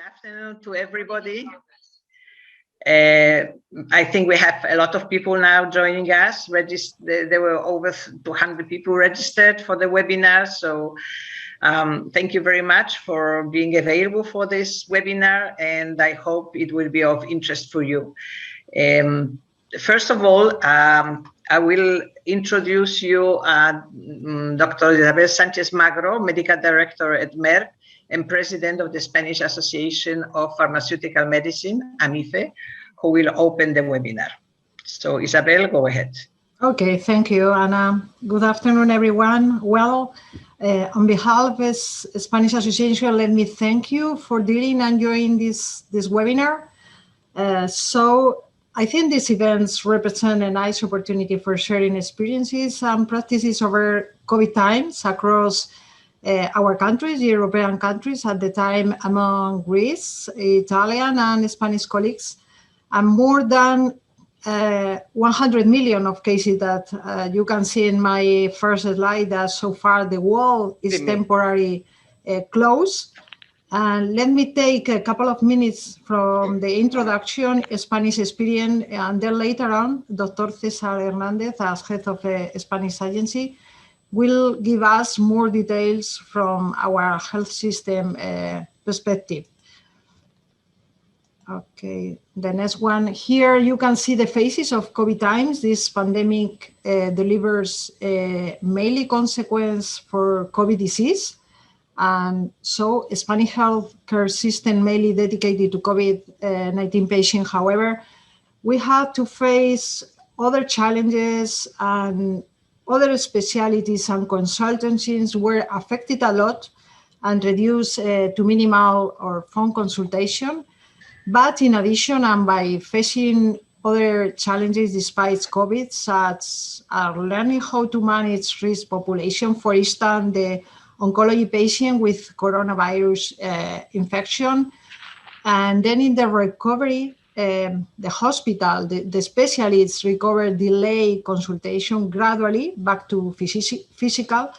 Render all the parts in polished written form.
afternoon to everybody. I think we have a lot of people now joining us. There were over 200 people registered for the webinar. So thank you very much for being available for this webinar, and I hope it will be of interest for you. First of all, I will introduce you Dr. Isabel Sanchez Magro, Medical Director at Merck and President of the Spanish Association of Pharmaceutical Medicine, AMIFE, who will open the webinar. So Isabel, go ahead. Okay, thank you, Anna. Good afternoon, everyone. Well, on behalf of the Spanish Association, let me thank you for dealing and joining this webinar. So I think these events represent a nice opportunity for sharing experiences and practices over COVID times across our countries, European countries at the time, among Greece, Italian and Spanish colleagues, and more than 100 million of cases that you can see in my first slide that so far the world is temporarily closed. And let me take a couple of minutes from the introduction, Spanish experience, and then later on, Dr. Cesar Hernandez, as head of a Spanish agency, will give us more details from our health system perspective. Okay, the next one. Here you can see the faces of COVID times. This pandemic delivers a mainly consequence for COVID disease. And so Spanish healthcare system mainly dedicated to COVID-19 patients. However, we had to face other challenges, and other specialties and consultancies were affected a lot and reduced to minimal or phone consultation. But in addition, and by facing other challenges despite COVID, such as learning how to manage risk population, for instance, the oncology patient with coronavirus infection. And then in the recovery, the hospital, the specialists recover delay consultation gradually back to physical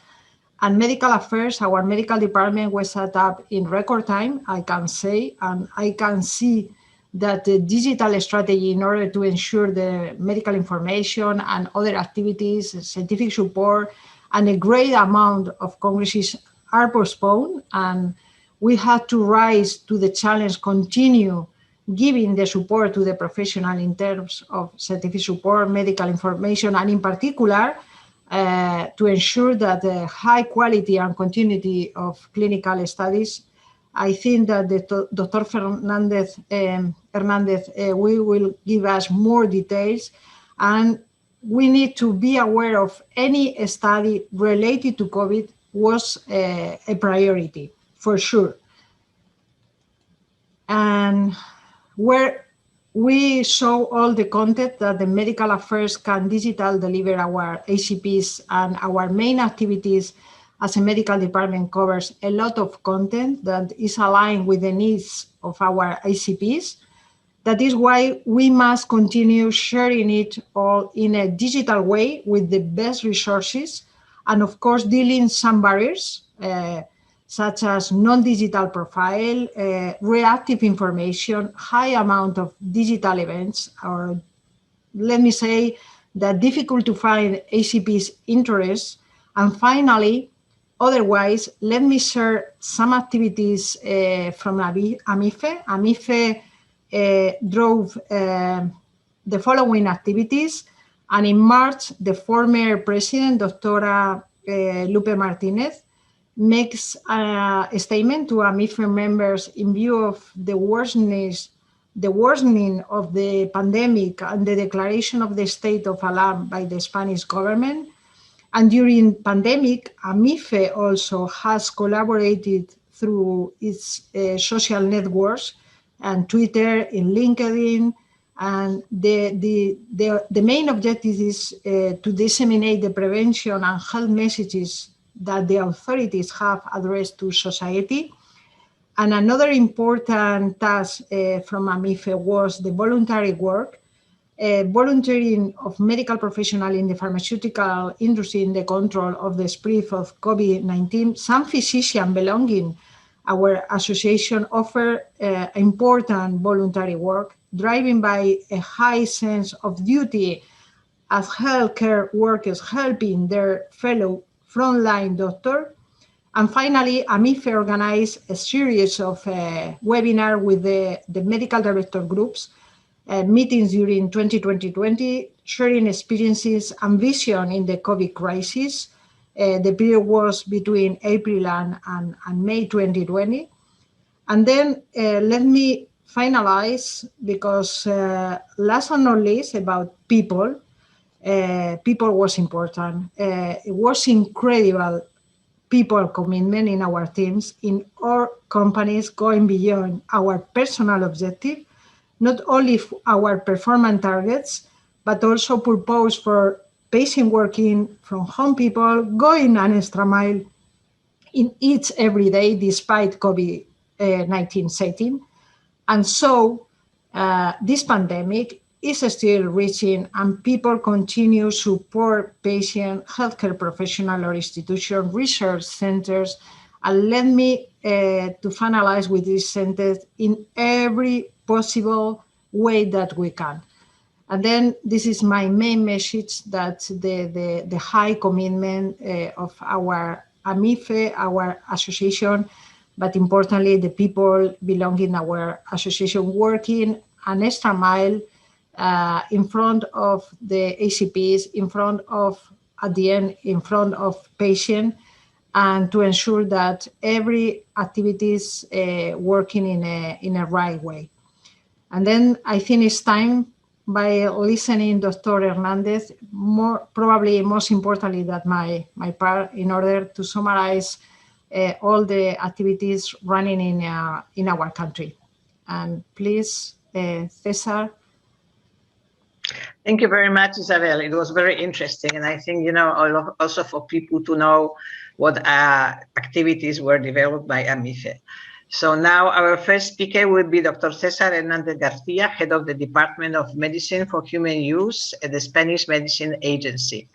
and medical affairs. Our medical department was set up in record time, I can say, and I can see that the digital strategy in order to ensure the medical information and other activities, scientific support, and a great amount of congresses are postponed, and we had to rise to the challenge, continue giving the support to the professional in terms of scientific support, medical information, and in particular, to ensure that the high quality and continuity of clinical studies. I think that the Dr. Hernandez will give us more details, and we need to be aware of any study related to COVID was a priority, for sure. And where we show all the content that the medical affairs can digital deliver our ACPs, and our main activities as a medical department covers a lot of content that is aligned with the needs of our ACPs. That is why we must continue sharing it all in a digital way with the best resources, and of course dealing some barriers, such as non-digital profile, reactive information, high amount of digital events, or let me say that difficult to find ACP's interests. And finally, otherwise, let me share some activities from AMIFE. AMIFE drove the following activities, and in March, the former president, Dr. Lupe Martinez, makes a statement to AMIFE members in view of the worsening of the pandemic and the declaration of the state of alarm by the Spanish government. And during pandemic, AMIFE also has collaborated through its social networks and Twitter, in LinkedIn, and the main objective is to disseminate the prevention and health messages that the authorities have addressed to society. And another important task from AMIFE was the voluntary work, volunteering of medical professionals in the pharmaceutical industry in the control of the spread of COVID-19. Some physicians belonging Our association offers important voluntary work, driven by a high sense of duty as healthcare workers helping their fellow frontline doctor. And finally, EI.E.F.I organized a series of webinars with the medical director groups, meetings during 2020, sharing experiences and vision in the COVID crisis. The period was between April and May 2020. And then let me finalize, because last but not least, about people. People was important. It was incredible people commitment in our teams, in our companies, going beyond our personal objective, not only our performance targets, but also purpose for patient working from home people, going an extra mile in each every day despite COVID-19 setting. And so this pandemic is still reaching, and people continue support patient, healthcare professional or institution, research centers. And let me to finalize with this sentence: in every possible way that we can. And then this is my main message, that the high commitment of our EI.E.F.I, our association, but importantly, the people belonging to our association working an extra mile in front of the ACPs, in front of, at the end, in front of patients, and to ensure that every activity is working in a right way. And then I think it's time, by listening Dr. Hernandez, probably most importantly that my part, in order to summarize all the activities running in our country. And please, Cesar. Thank you very much, Isabel. It was very interesting. And I think, also for people to know what activities were developed by EI.E.F.I. So now our first speaker will be Dr. Cesar Hernandez Garcia, head of the Department of Medicine for Human Use at the Spanish Medicine Agency.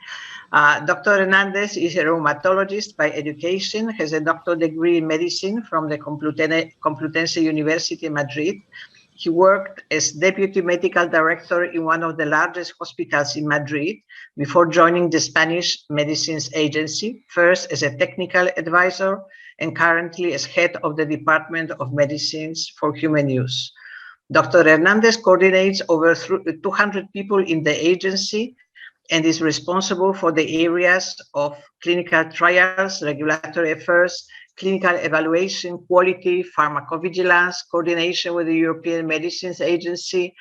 Dr. Hernandez is a rheumatologist by education, has a doctoral degree in medicine from the Complutense University in Madrid. He worked as deputy medical director in one of the largest hospitals in Madrid before joining the Spanish Medicines Agency, first as a technical advisor and currently as head of the Department of Medicines for Human Use. Dr. Hernandez coordinates over 200 people in the agency and is responsible for the areas of clinical trials, regulatory affairs, clinical evaluation, quality, pharmacovigilance, coordination with the European Medicines Agency,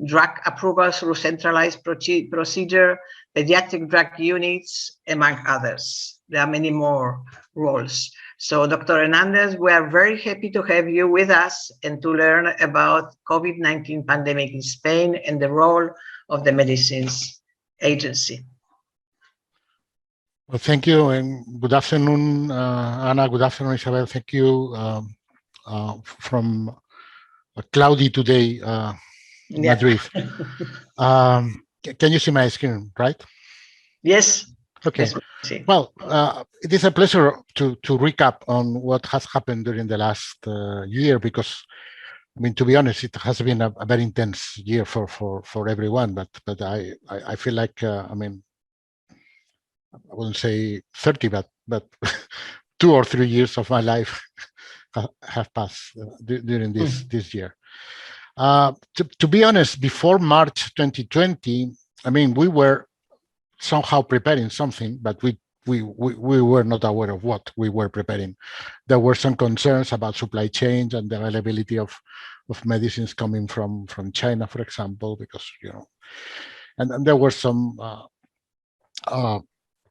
drug approval through centralized procedure, pediatric drug units, among others. There are many more roles. So Dr. Hernandez, we are very happy to have you with us and to learn about COVID-19 pandemic in Spain and the role of the Medicines Agency. Well, thank you, and good afternoon, Anna. Good afternoon, Isabel. Thank you from a cloudy today, Madrid. Can you see my screen, right? Yes. Okay. Well, it is a pleasure to recap on what has happened during the last year, because, I mean, to be honest, it has been a very intense year for everyone. But I feel like I mean, I wouldn't say 30, but 2 or 3 years of my life have passed during this year. To be honest, before March 2020, I mean, we were somehow preparing something, but we were not aware of what we were preparing. There were some concerns about supply chains and the availability of medicines coming from China, for example, because, and there were some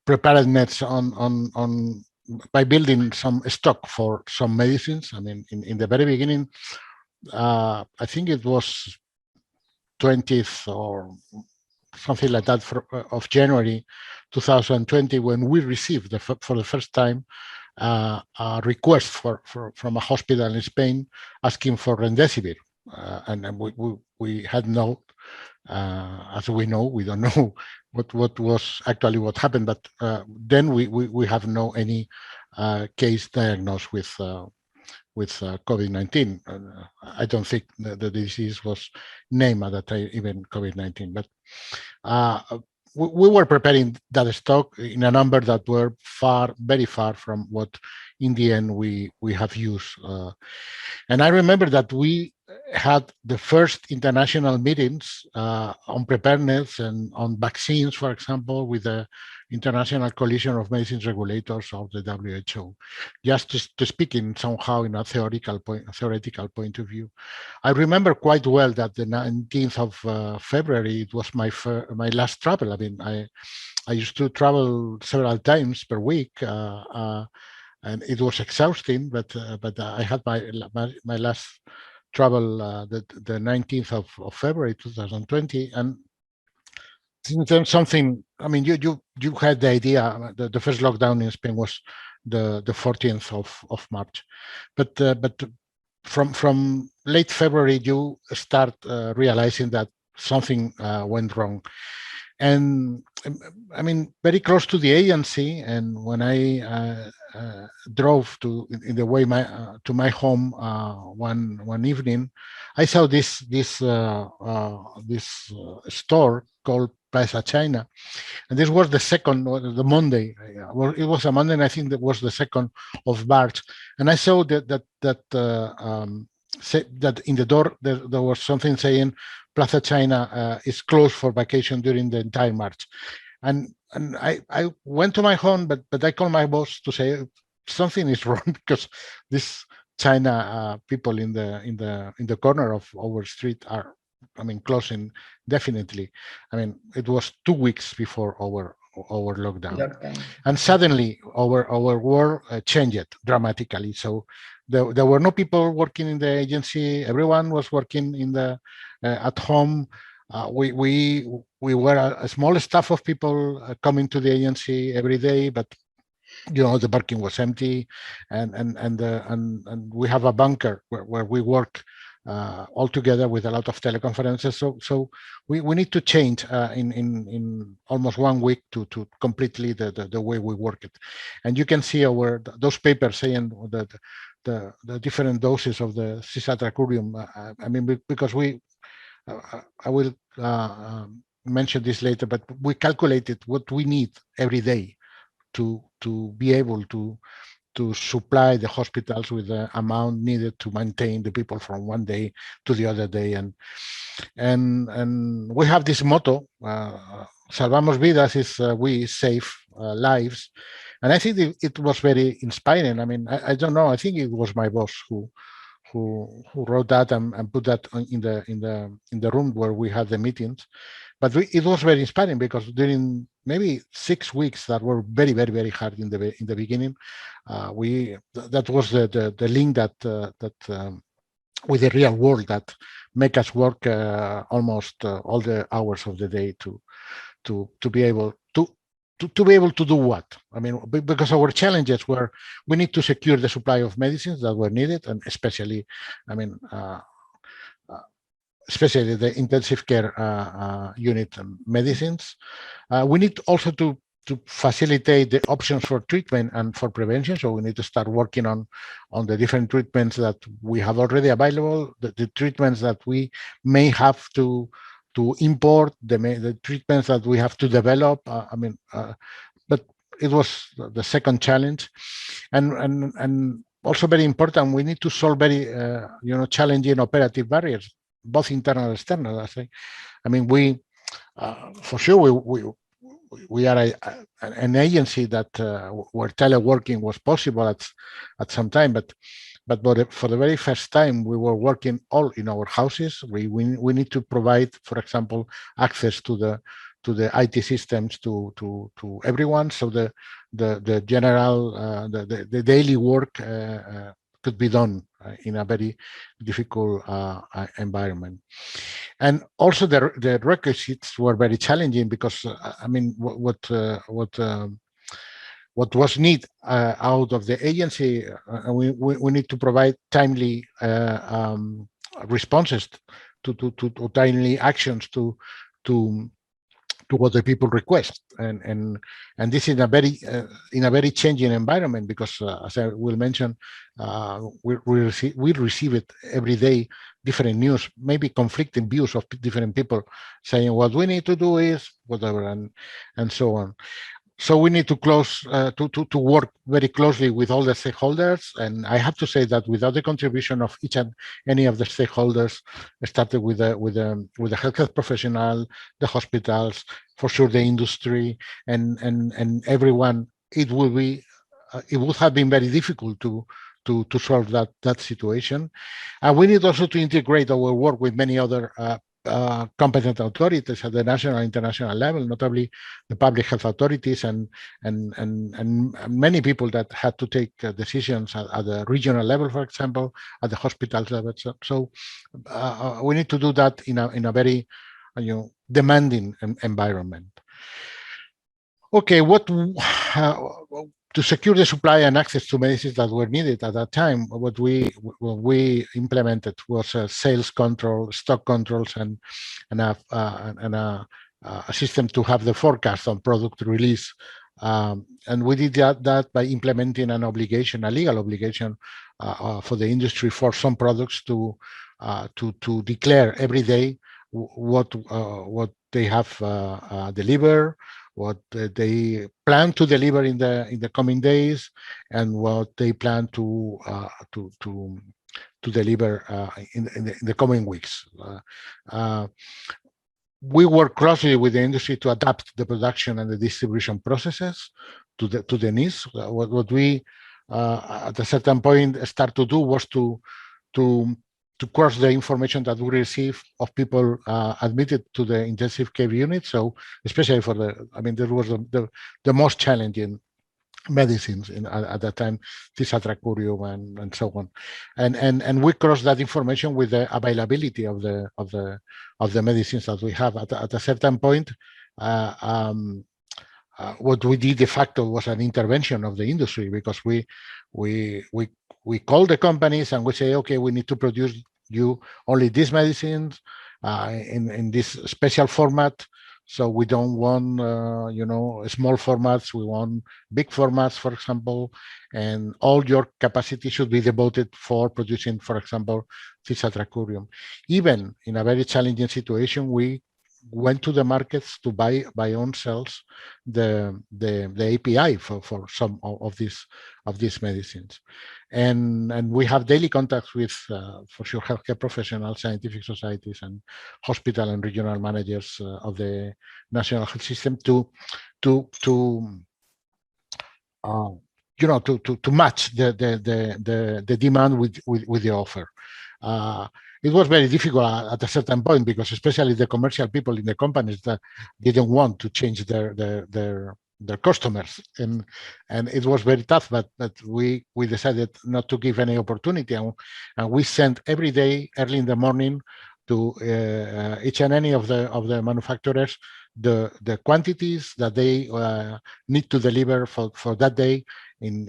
preparedness on by building some stock for some medicines. I mean, in the very beginning, I think it was 20th or something like that of January 2020, when we received for the first time a request from a hospital in Spain asking for remdesivir, and we had no, as we know, we don't know what was actually what happened, but then we have no any case diagnosed with COVID-19. I don't think the disease was named at that time, even COVID-19, but we were preparing that stock in a number that were very far from what in the end we have used. And I remember that we had the first international meetings on preparedness and on vaccines, for example, with the International Coalition of Medicines Regulators of the WHO, just to speak in somehow in a theoretical point of view. I remember quite well that the 19th of February, it was my last travel. I mean, I used to travel several times per week, and it was exhausting. But I had my last travel the 19th of February 2020, and since then something. I mean, you had the idea. The first lockdown in Spain was the 14th of March, but from late February you start realizing that something went wrong. And I mean, very close to the agency, and when I drove in the way to my home one evening, I saw this store called Plaza China, and this was the Monday. Well, it was a Monday, and I think that was the 2nd of March. And I saw that in the door there was something saying Plaza China is closed for vacation during the entire March. And I went to my home, but I called my boss to say something is wrong, because this China people in the corner of our street are, I mean, closing definitely. I mean, it was 2 weeks before our lockdown. And suddenly our world changed dramatically. So there were no people working in the agency. Everyone was working at home. We were a small staff of people coming to the agency every day, but the parking was empty, and we have a bunker where we work all together with a lot of teleconferences. So we need to change in almost 1 week to completely the way we work it. And you can see those papers saying the different doses of the cisatracurium. I mean, because I will mention this later, but we calculated what we need every day to be able to supply the hospitals with the amount needed to maintain the people from one day to the other day. And we have this motto, Salvamos Vidas, is we save lives. And I think it was very inspiring. I mean, I don't know, I think it was my boss who wrote that and put that in the room where we had the meetings. But it was very inspiring, because during maybe 6 weeks that were very, very, very hard in the beginning, that was the link that with the real world that make us work almost all the hours of the day to be able to do what? I mean, because our challenges were, we need to secure the supply of medicines that were needed, and especially, I mean, especially the intensive care unit medicines. We need also to facilitate the options for treatment and for prevention. So we need to start working on the different treatments that we have already available, the treatments that we may have to import, the treatments that we have to develop. But it was the second challenge, and also very important. We need to solve very challenging operative barriers, both internal and external. I mean, we for sure we are an agency that where teleworking was possible at some time, but for the very first time we were working all in our houses. We need to provide, for example, access to the IT systems to everyone, so the general the daily work could be done in a very difficult environment. And also the requisites were very challenging, because I mean, what was needed out of the agency, we need to provide timely responses to timely actions to to what the people request, and this is in a very changing environment, because as I will mention, we receive it every day, different news, maybe conflicting views of different people saying what we need to do is whatever, and so on. So we need to to work very closely with all the stakeholders, and I have to say that without the contribution of each and any of the stakeholders, started with the healthcare professional, the hospitals, for sure the industry, and everyone, it would have been very difficult to solve that situation. And we need also to integrate our work with many other competent authorities at the national and international level, notably the public health authorities and many people that had to take decisions at the regional level, for example, at the hospitals level. So we need to do that in a very demanding environment. Okay, to secure the supply and access to medicines that were needed at that time, what we implemented was sales control, stock controls, and a system to have the forecast on product release. And we did that by implementing a legal obligation for the industry for some products to declare every day what they have delivered, what they plan to deliver in the coming days, and what they plan to deliver in the coming weeks. We work closely with the industry to adapt the production and the distribution processes to the needs. What we at a certain point start to do was to cross the information that we receive of people admitted to the intensive care unit. So especially there was the most challenging medicines at that time, Cisatracurium and so on, and we cross that information with the availability of the medicines that we have. At a certain point, what we did de facto was an intervention of the industry, because we call the companies and we say, okay, we need to produce you only these medicines in this special format. So we don't want, small formats. We want big formats, for example, and all your capacity should be devoted for producing, for example, Cisatracurium. Even in a very challenging situation, we went to the markets to buy own cells the API for some of these medicines, and we have daily contacts with for sure healthcare professionals, scientific societies, and hospital and regional managers of the national health system to match the demand with the offer. It was very difficult at a certain point, because especially the commercial people in the companies that didn't want to change their customers, and it was very tough. But we decided not to give any opportunity, and we sent every day early in the morning to each and any of the manufacturers the quantities that they need to deliver for that day in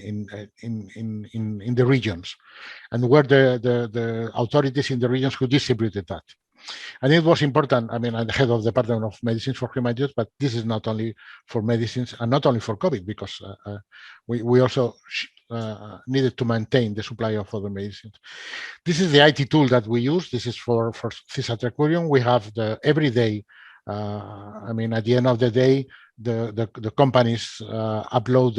the regions, and where the authorities in the regions who distributed that. And it was important. I mean, I'm the head of the Department of Medicines for Human Use, but this is not only for medicines and not only for COVID, because we also needed to maintain the supply of other medicines. This is the IT tool that we use. This is for Cisatracurium. We have the everyday. At the end of the day, the companies upload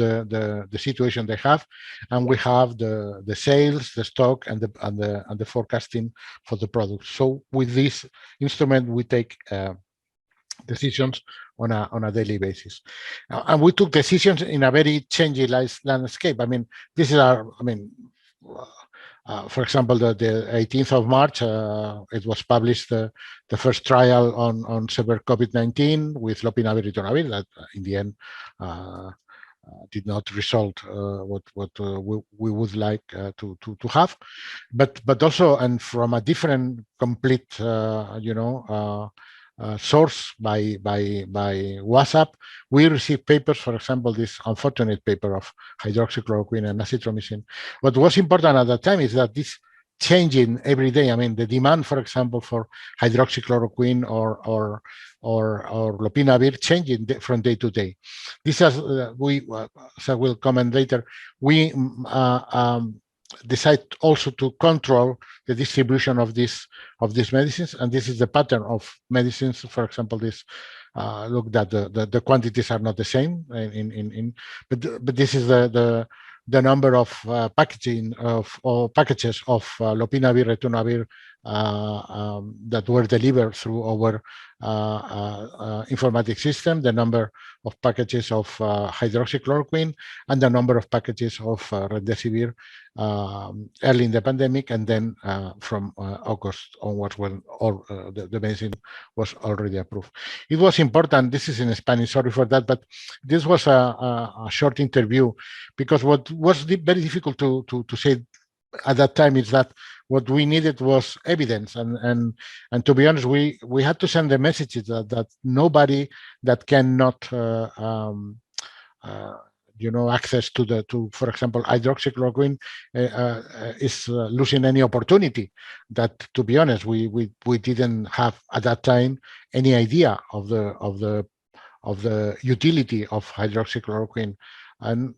the situation they have, and we have the sales, the stock, and the forecasting for the product. So with this instrument, we take decisions on a daily basis, and we took decisions in a very changing landscape. This is for example, the 18th of March, it was published the first trial on severe COVID-19 with lopinavir-ritonavir that in the end did not result what we would like to have, but also, and from a different complete source by WhatsApp, we received papers, for example, this unfortunate paper of hydroxychloroquine and azithromycin. What was important at that time is that this changing every day. I mean, the demand, for example, for hydroxychloroquine or lopinavir changing from day to day. This is so we'll comment later. We decide also to control the distribution of these medicines, and this is the pattern of medicines. For example, this look that the quantities are not the same but this is the number of packages of lopinavir, ritonavir that were delivered through our informatic system, the number of packages of hydroxychloroquine, and the number of packages of remdesivir early in the pandemic, and then from August onwards, when all the medicine was already approved. It was important. This is in Spanish. Sorry for that, but this was a short interview, because what was very difficult to say at that time is that what we needed was evidence, and to be honest, we had to send the messages that nobody that cannot access to for example hydroxychloroquine is losing any opportunity. That, to be honest, we didn't have at that time any idea of the utility of hydroxychloroquine, and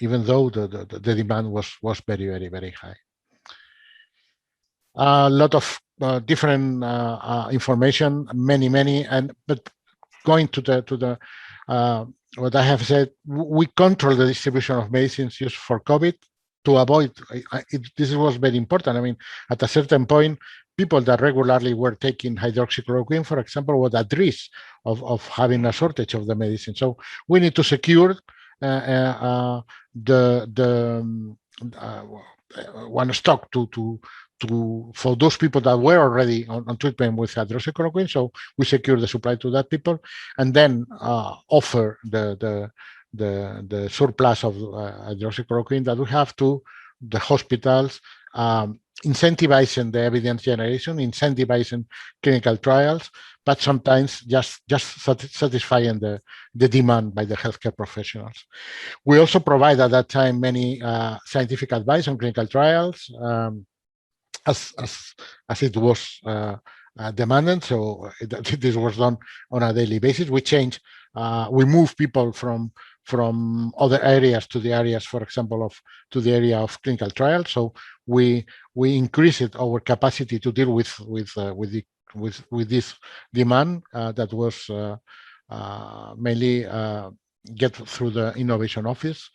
even though the demand was very high. A lot of different information, many, but going to the what I have said, we control the distribution of medicines used for COVID to avoid. This was very important. I mean, at a certain point, people that regularly were taking hydroxychloroquine, for example, were at risk of having a shortage of the medicine. So we need to secure one stock for those people that were already on treatment with hydroxychloroquine. So we secure the supply to that people, and then offer the surplus of hydroxychloroquine that we have to the hospitals, incentivizing the evidence generation, incentivizing clinical trials, but sometimes just satisfying the demand by the healthcare professionals. We also provide at that time many scientific advice on clinical trials, as it was demanded. So this was done on a daily basis. We move people from other areas to the areas, for example, to the area of clinical trials. So we increased our capacity to deal with this demand that was mainly get through the innovation office.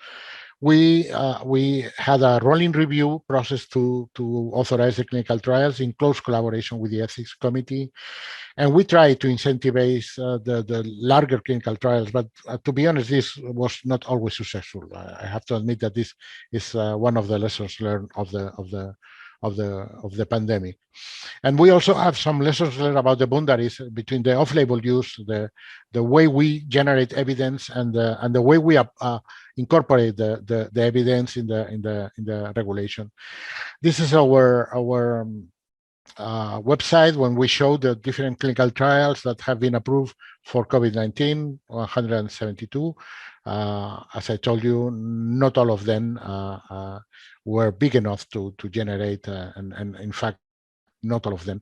We had a rolling review process to authorize the clinical trials in close collaboration with the ethics committee, and we tried to incentivize the larger clinical trials. But to be honest, this was not always successful. I have to admit that this is one of the lessons learned of the pandemic. And we also have some lessons learned about the boundaries between the off-label use, the way we generate evidence, and the way we incorporate the evidence in the regulation. This is our website when we show the different clinical trials that have been approved for COVID-19, 172. As I told you, not all of them were big enough to generate, and in fact, not all of them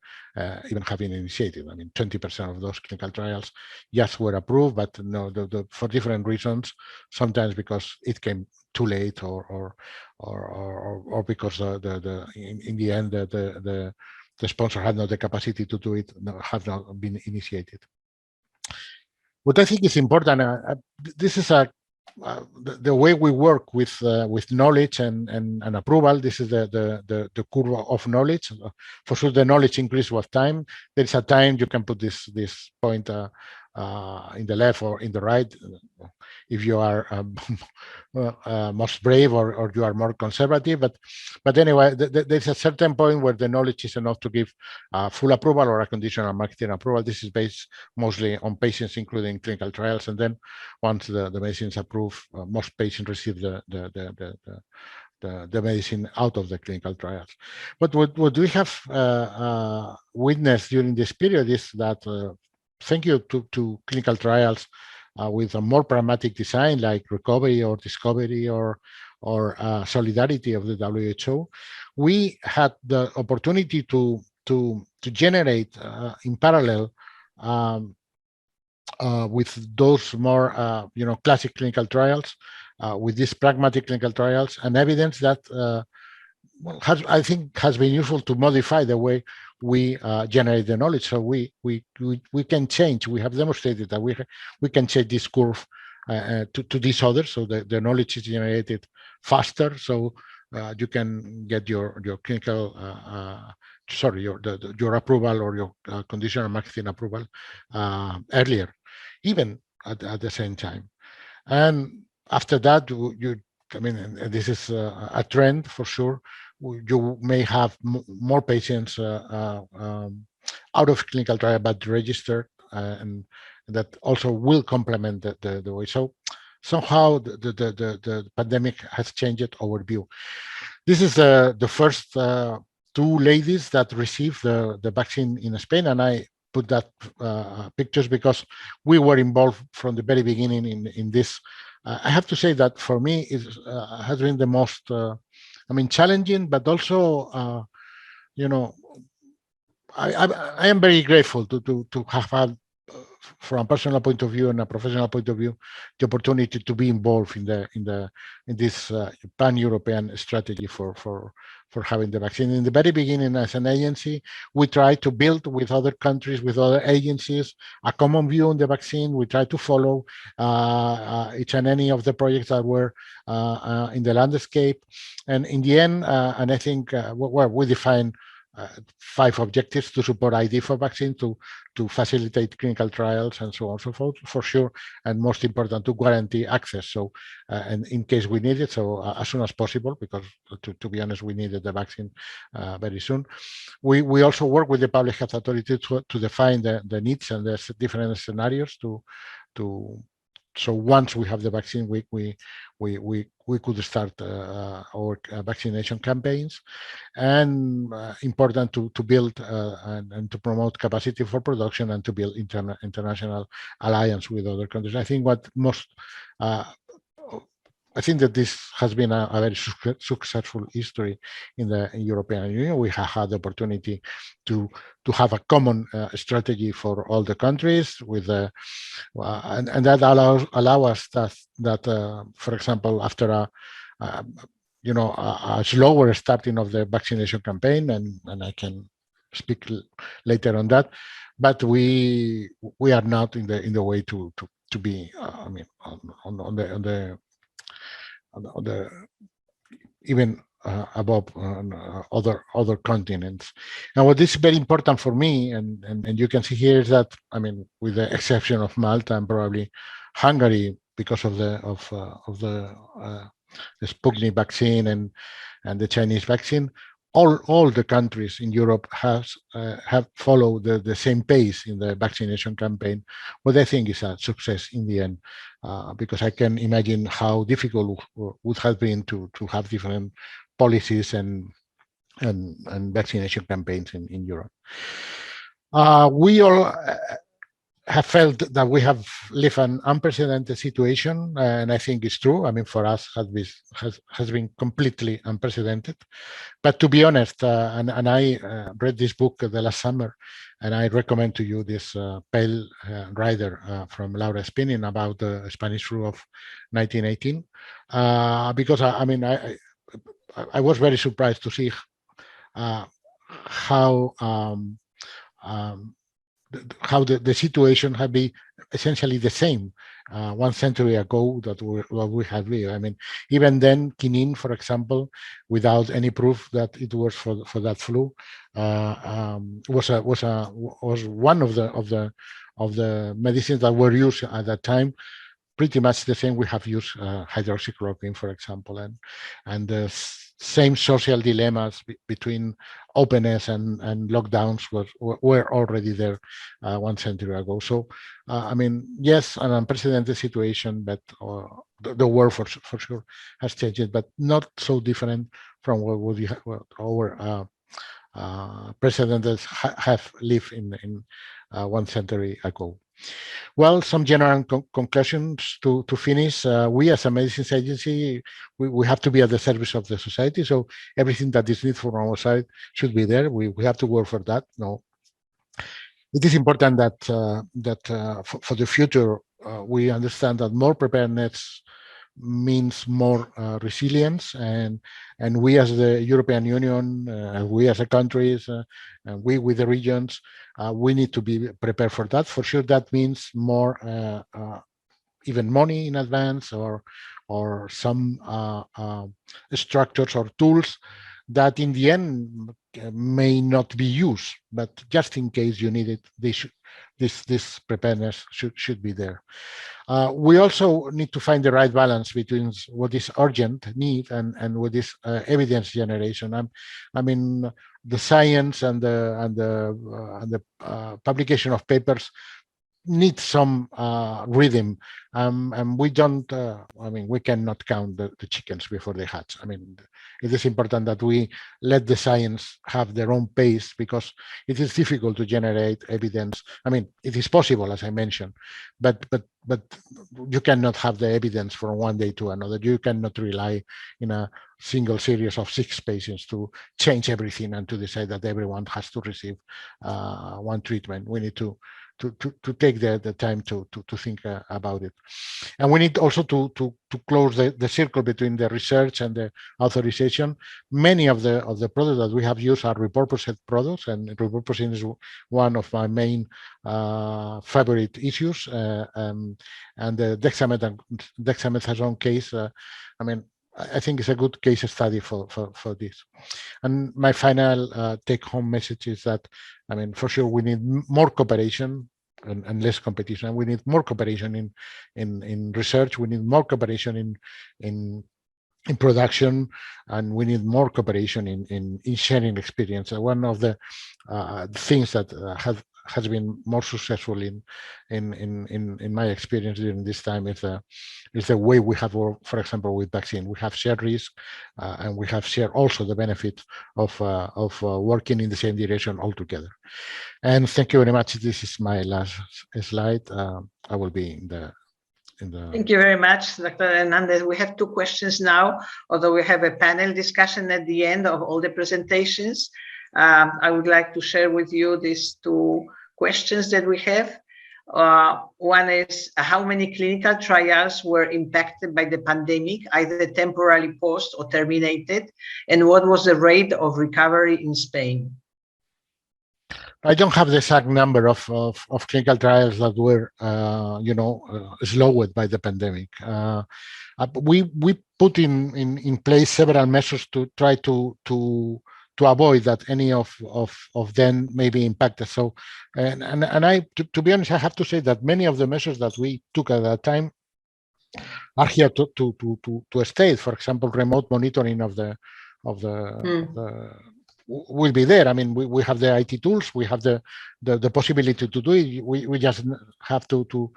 even have been initiated. I mean, 20% of those clinical trials just were approved, but no, for different reasons. Sometimes because it came too late, or because in the end the sponsor had not the capacity to do it, have not been initiated. What I think is important, this is the way we work with knowledge and approval. This is the curve of knowledge. For sure, the knowledge increases with time. There is a time you can put this point in the left or in the right, if you are most brave or you are more conservative. But anyway, there's a certain point where the knowledge is enough to give full approval or a conditional marketing approval. This is based mostly on patients, including clinical trials, and then once the medicine is approved, most patients receive the medicine out of the clinical trials. But what we have witnessed during this period is that thank you to clinical trials with a more pragmatic design, like recovery or discovery or or solidarity of the WHO, we had the opportunity to generate in parallel with those more classic clinical trials, with these pragmatic clinical trials, and evidence that I think has been useful to modify the way we generate the knowledge. So we can change. We have demonstrated that we can change this curve to these others, so the knowledge is generated faster. So you can get your clinical your approval or your conditional marketing approval earlier, even at the same time. And after that, this is a trend for sure. You may have more patients out of clinical trial but registered, and that also will complement the way. So somehow the pandemic has changed our view. This is the first two ladies that received the vaccine in Spain, and I put that pictures because we were involved from the very beginning in this. I have to say that for me it has been the most challenging, but also I am very grateful to have had, from a personal point of view and a professional point of view, the opportunity to be involved in this pan-European strategy for having the vaccine. In the very beginning, as an agency, we tried to build with other countries, with other agencies, a common view on the vaccine. We tried to follow each and any of the projects that were in the landscape. And in the end, and I think we defined 5 objectives to support EI.E.F.I for vaccine, to facilitate clinical trials, and so on and so forth, for sure, and most important, to guarantee access. So, and in case we need it, so as soon as possible, because to be honest, we needed the vaccine very soon. We also work with the public health authority to define the needs and the different scenarios so once we have the vaccine, we could start our vaccination campaigns, and important to build and to promote capacity for production, and to build international alliance with other countries. I think I think that this has been a very successful history in the European Union. We have had the opportunity to have a common strategy for all the countries, with and that allow us that for example, after a slower starting of the vaccination campaign, and I can speak later on that, but we are not in the way to be on the even above other continents. And what is very important for me, and you can see here, is that with the exception of Malta and probably Hungary, because of the Sputnik vaccine and the Chinese vaccine, all the countries in Europe have followed the same pace in the vaccination campaign, what I think is a success in the end, because I can imagine how difficult would have been to have different policies and vaccination campaigns in Europe. We all have felt that we have lived an unprecedented situation, and I think it's true. For us, has been completely unprecedented. But to be honest, and I read this book the last summer, and I recommend to you this Pale Rider from Laura Spinning about the Spanish flu of 1918, because I was very surprised to see how the situation had been essentially the same 1 century ago that what we have lived. Even then, quinine, for example, without any proof that it was for that flu, was one of the medicines that were used at that time. Pretty much the same we have used hydroxychloroquine, for example, and the same social dilemmas between openness and lockdowns were already there 1 century ago. So, yes, an unprecedented situation, but the world for sure has changed, but not so different from what our precedents have lived in 1 century ago. Well, some general conclusions to finish. We as a medicines agency, we have to be at the service of the society. So everything that is needed from our side should be there. We have to work for that. No, it is important that for the future, we understand that more preparedness means more resilience, and we as the European Union, we as a countries, and we with the regions, we need to be prepared for that. For sure, that means more even money in advance, or some structures or tools that in the end may not be used, but just in case you need it, this preparedness should be there. We also need to find the right balance between what is urgent need and what is evidence generation. I mean, the science and the publication of papers need some rhythm, and we don't. I mean, we cannot count the chickens before they hatch. I mean, it is important that we let the science have their own pace, because it is difficult to generate evidence. I mean, it is possible, as I mentioned, but you cannot have the evidence from one day to another. You cannot rely in a single series of 6 patients to change everything and to decide that everyone has to receive one treatment. We need to take the time to think about it, and we need also to close the circle between the research and the authorization. Many of the products that we have used are repurposed products, and repurposing is one of my main favorite issues. And the dexamethasone case, I mean, I think it's a good case study for this. And my final take-home message is that, I mean, for sure, we need more cooperation and less competition. We need more cooperation in research. We need more cooperation in production, and we need more cooperation in sharing experience. One of the things that has been more successful in my experience during this time is the way we have worked, for example, with vaccine. We have shared risk, and we have shared also the benefit of working in the same direction altogether. And thank you very much. This is my last slide. I will be in the. Thank you very much, Dr. Hernandez. We have 2 questions now, although we have a panel discussion at the end of all the presentations. I would like to share with you these 2 questions that we have. One is, how many clinical trials were impacted by the pandemic, either temporarily paused or terminated? And what was the rate of recovery in Spain? I don't have the exact number of clinical trials that were, slowed by the pandemic. We put in place several measures to try to avoid that any of them may be impacted. So, and I, to be honest, I have to say that many of the measures that we took at that time are here to stay. For example, remote monitoring of the will be there. I mean, we have the IT tools, we have the possibility to do it. We just have to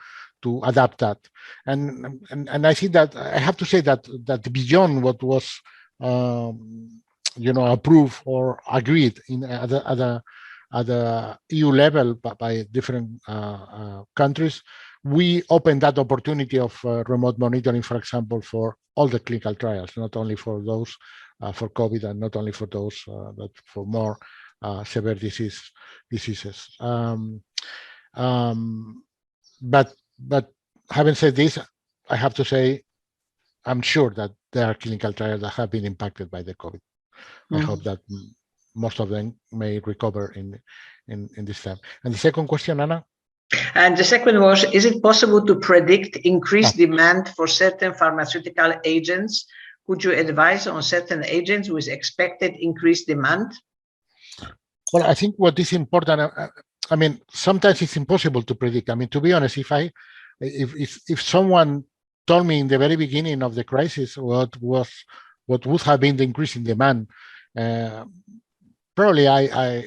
adapt that. And I think that I have to say that beyond what was approved or agreed at the EU level by different countries, we opened that opportunity of remote monitoring, for example, for all the clinical trials, not only for those for COVID, and not only for those but for more severe diseases. But having said this, I have to say, I'm sure that there are clinical trials that have been impacted by the COVID. I hope that most of them may recover in this time. And the second question, Anna? And the second was, is it possible to predict increased demand for certain pharmaceutical agents? Could you advise on certain agents with expected increased demand? Well, I think what is important, I mean, sometimes it's impossible to predict. I mean, to be honest, if someone told me in the very beginning of the crisis what would have been the increase in demand, probably I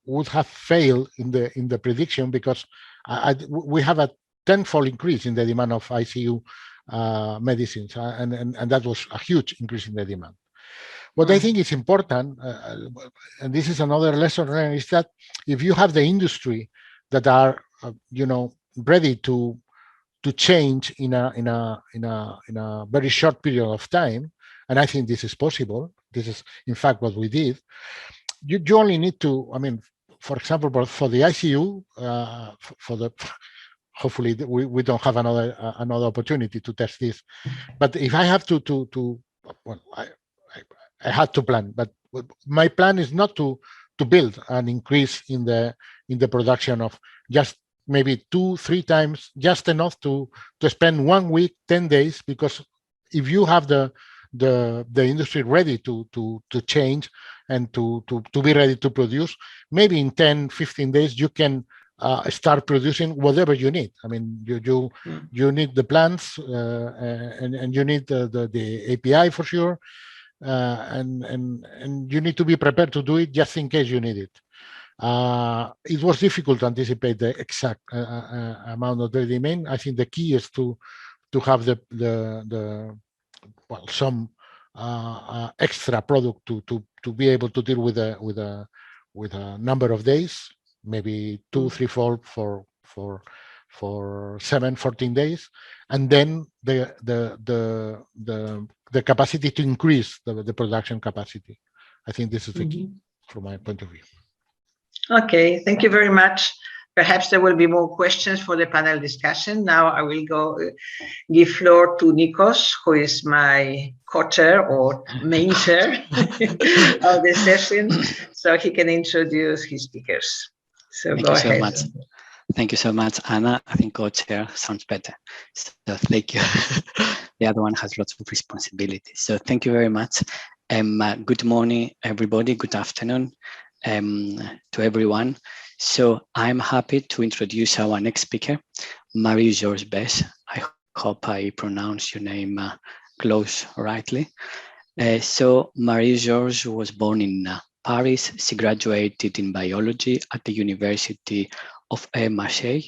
would have failed in the prediction, because we have a tenfold increase in the demand of ICU medicines, and that was a huge increase in the demand. What I think is important, and this is another lesson learned, is that if you have the industry that are, ready to change in a very short period of time, and I think this is possible. This is, in fact, what we did. You only need to, for example, for the ICU, hopefully we don't have another opportunity to test this. But if I have I had to plan, but my plan is not to build an increase in the production of just maybe 2-3 times, just enough to spend 1 week, 10 days, because if you have the industry ready to change and to be ready to produce, maybe in 10-15 days you can start producing whatever you need. You need the plants and you need the API for sure, and you need to be prepared to do it just in case you need it. It was difficult to anticipate the exact amount of the demand. I think the key is to have some extra product to be able to deal with a number of days, maybe 2-3-fold for 7-14 days, and then the capacity to increase the production capacity. I think this is the key from my point of view. Okay, thank you very much. Perhaps there will be more questions for the panel discussion. Now I will give floor to Nikos, who is my co-chair or main chair of the session, so he can introduce his speakers. So go ahead. So much. Thank you so much, Anna. I think co-chair sounds better. So thank you. The other one has lots of responsibilities. So thank you very much. Good morning, everybody. Good afternoon to everyone. So I'm happy to introduce our next speaker, Marie-Georges Besse. I hope I pronounce your name close rightly. So Marie-Georges was born in Paris. She graduated in biology at the University of Marseille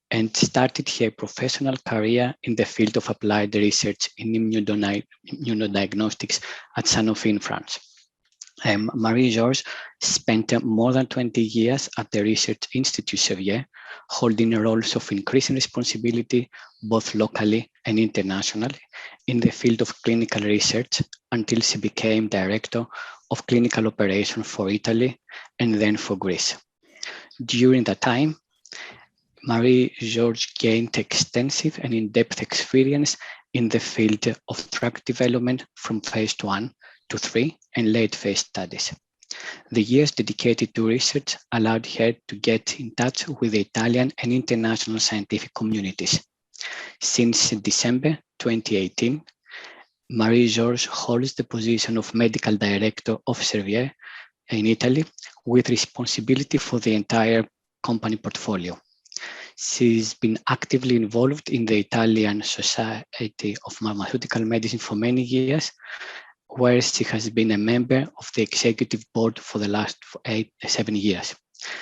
and started her professional career in the field of applied research in immunodiagnostics at Sanofi in France. Marie-Georges spent more than 20 years at the Research Institute Servier, holding roles of increasing responsibility both locally and internationally in the field of clinical research until she became Director of Clinical Operations for Italy and then for Greece. During that time, Marie-Georges gained extensive and in-depth experience in the field of drug development from phase 1 to 3 and late phase studies. The years dedicated to research allowed her to get in touch with the Italian and international scientific communities. Since December 2018, Marie-Georges holds the position of Medical Director of Servier in Italy with responsibility for the entire company portfolio. She's been actively involved in the Italian Society of Pharmaceutical Medicine for many years, where she has been a member of the executive board for the last 7 years.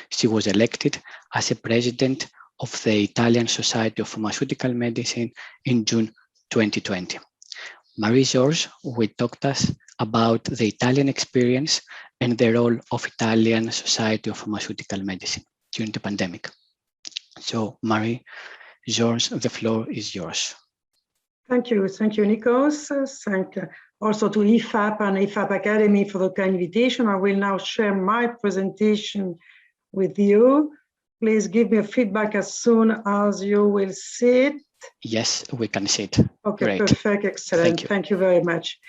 She was elected as a president of the Italian Society of Pharmaceutical Medicine in June 2020. Marie-Georges will talk to us about the Italian experience and the role of Italian Society of Pharmaceutical Medicine during the pandemic. So Marie-Georges, the floor is yours. Thank you, Nikos. Thank also to EFAP and EFAP Academy for the kind invitation. I will now share my presentation with you. Please give me a feedback as soon as you will see it. Yes, we can see it. Okay, great. Perfect, excellent. Thank you very much.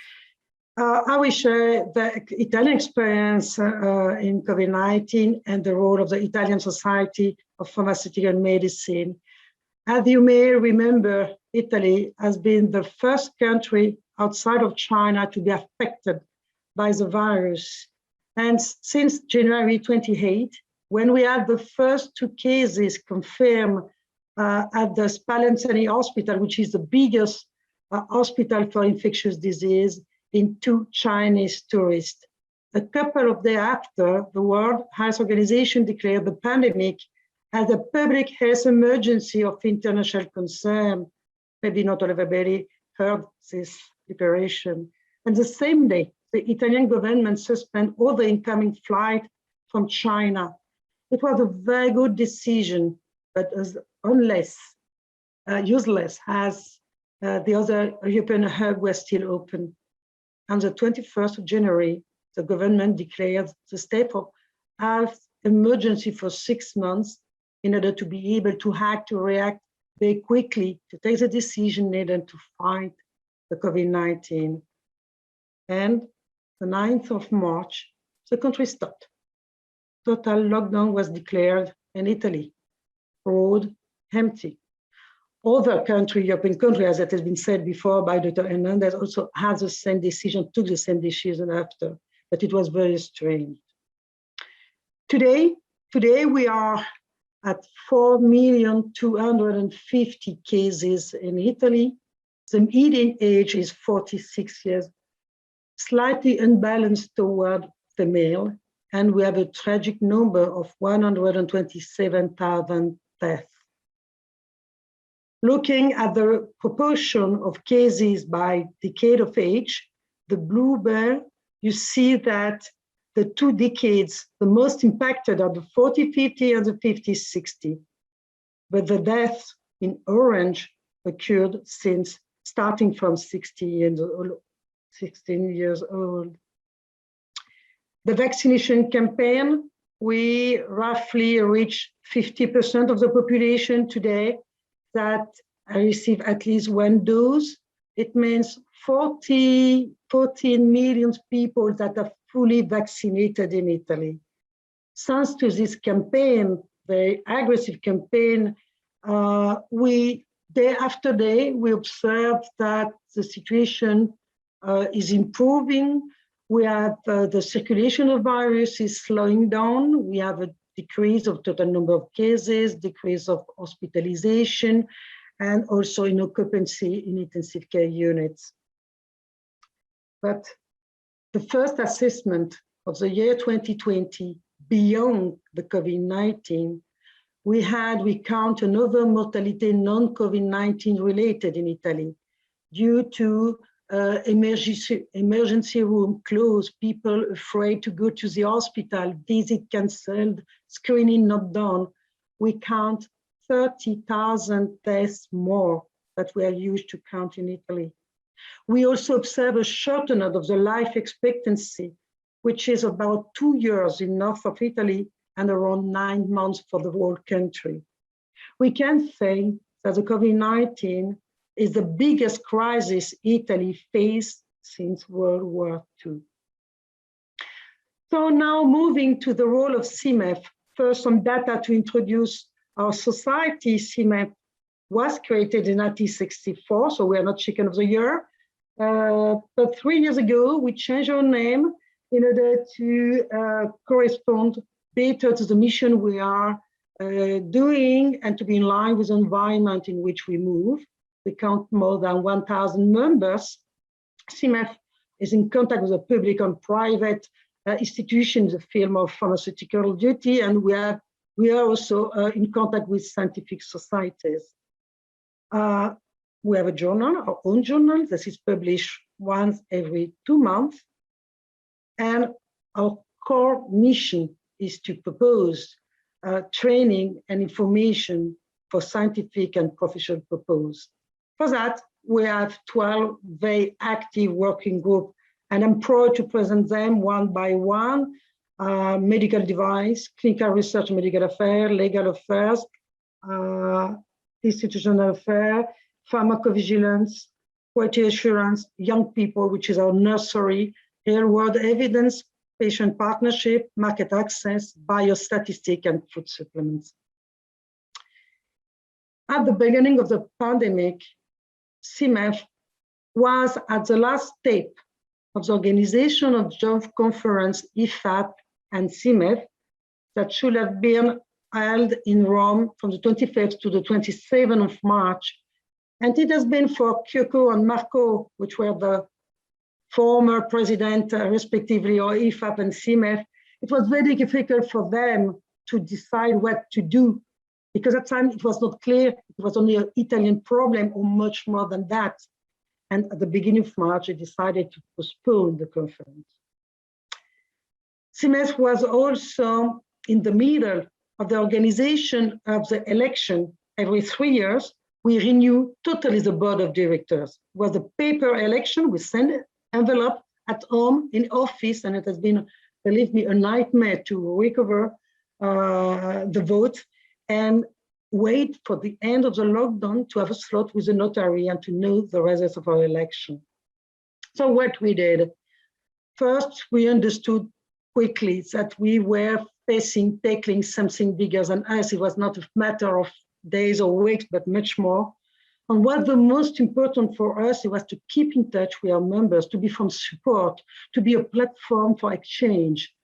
I will share the Italian experience in COVID-19 and the role of the Italian Society of Pharmaceutical Medicine. As you may remember, Italy has been the first country outside of China to be affected by the virus. And since January 28, when we had the first 2 cases confirmed at the Spallanzani Hospital, which is the biggest hospital for infectious disease, in 2 Chinese tourists. A couple of days after, the World Health Organization declared the pandemic as a public health emergency of international concern. Maybe not everybody heard this declaration. And the same day, the Italian government suspended all the incoming flights from China. It was a very good decision, but as useless as the other European hubs were still open. On the 21st of January, the government declared the state of health emergency for 6 months in order to be able to react very quickly to take the decision needed to fight the COVID-19. And the 9th of March, the country stopped. Total lockdown was declared in Italy, road empty. Other European countries, as it has been said before by Dr. Hernandez, also had the same decision, took the same decision after, but it was very strange. Today we are at 4,250,000 cases in Italy. The median age is 46 years, slightly unbalanced toward the male, and we have a tragic number of 127,000 deaths. Looking at the proportion of cases by decade of age, the blue bar, you see that the 2 decades, the most impacted are the 40-50 and the 50-60. But the deaths in orange occurred since starting from 16 years old. The vaccination campaign, we roughly reach 50% of the population today that receive at least 1 dose. It means 14 million people that are fully vaccinated in Italy. Thanks to this campaign, very aggressive campaign, day after day, we observe that the situation is improving. We have the circulation of virus is slowing down. We have a decrease of total number of cases, decrease of hospitalization, and also in occupancy in intensive care units. But the first assessment of the year 2020, beyond the COVID-19, we count another mortality non-COVID-19 related in Italy due to emergency room closed, people afraid to go to the hospital, visit canceled, screening not done. We count 30,000 deaths more that we are used to count in Italy. We also observe a shortening of the life expectancy, which is about 2 years in north of Italy and around 9 months for the whole country. We can say that the COVID-19 is the biggest crisis Italy faced since World War II. So now moving to the role of SIMeF, first some data to introduce our society. SIMeF was created in 1964, so we are not chicken of the year. But 3 years ago, we changed our name in order to correspond better to the mission we are doing and to be in line with the environment in which we move. We count more than 1,000 members. SIMeF is in contact with the public and private institutions in the field of pharmaceutical duty, and we are also in contact with scientific societies. We have a journal, our own journal, that is published once every 2 months. And our core mission is to propose training and information for scientific and professional purpose. For that, we have 12 very active working groups, and I'm proud to present them one by one. Medical device, clinical research, medical affairs, legal affairs, institutional affairs, pharmacovigilance, quality assurance, young people, which is our nursery, real-world evidence, patient partnership, market access, biostatistics, and food supplements. At the beginning of the pandemic, SIMeF was at the last step of the organization of joint conference EI.E.F.I and SIMeF that should have been held in Rome from the 25th to the 27th of March. And it has been for Kyoko and Marco, which were the former president, respectively, of EI.E.F.I and SIMeF. It was very difficult for them to decide what to do, because at the time it was not clear it was only an Italian problem or much more than that. And at the beginning of March, they decided to postpone the conference. SIMeF was also in the middle of the organization of the election. Every 3 years, we renew totally the board of directors. It was a paper election. We send an envelope at home, in office, and it has been, believe me, a nightmare to recover the vote and wait for the end of the lockdown to have a slot with the notary and to know the results of our election. So what we did, first, we understood quickly that we were tackling something bigger than us. It was not a matter of days or weeks, but much more. And what the most important for us, it was to keep in touch with our members, to be from support, to be a platform for exchange.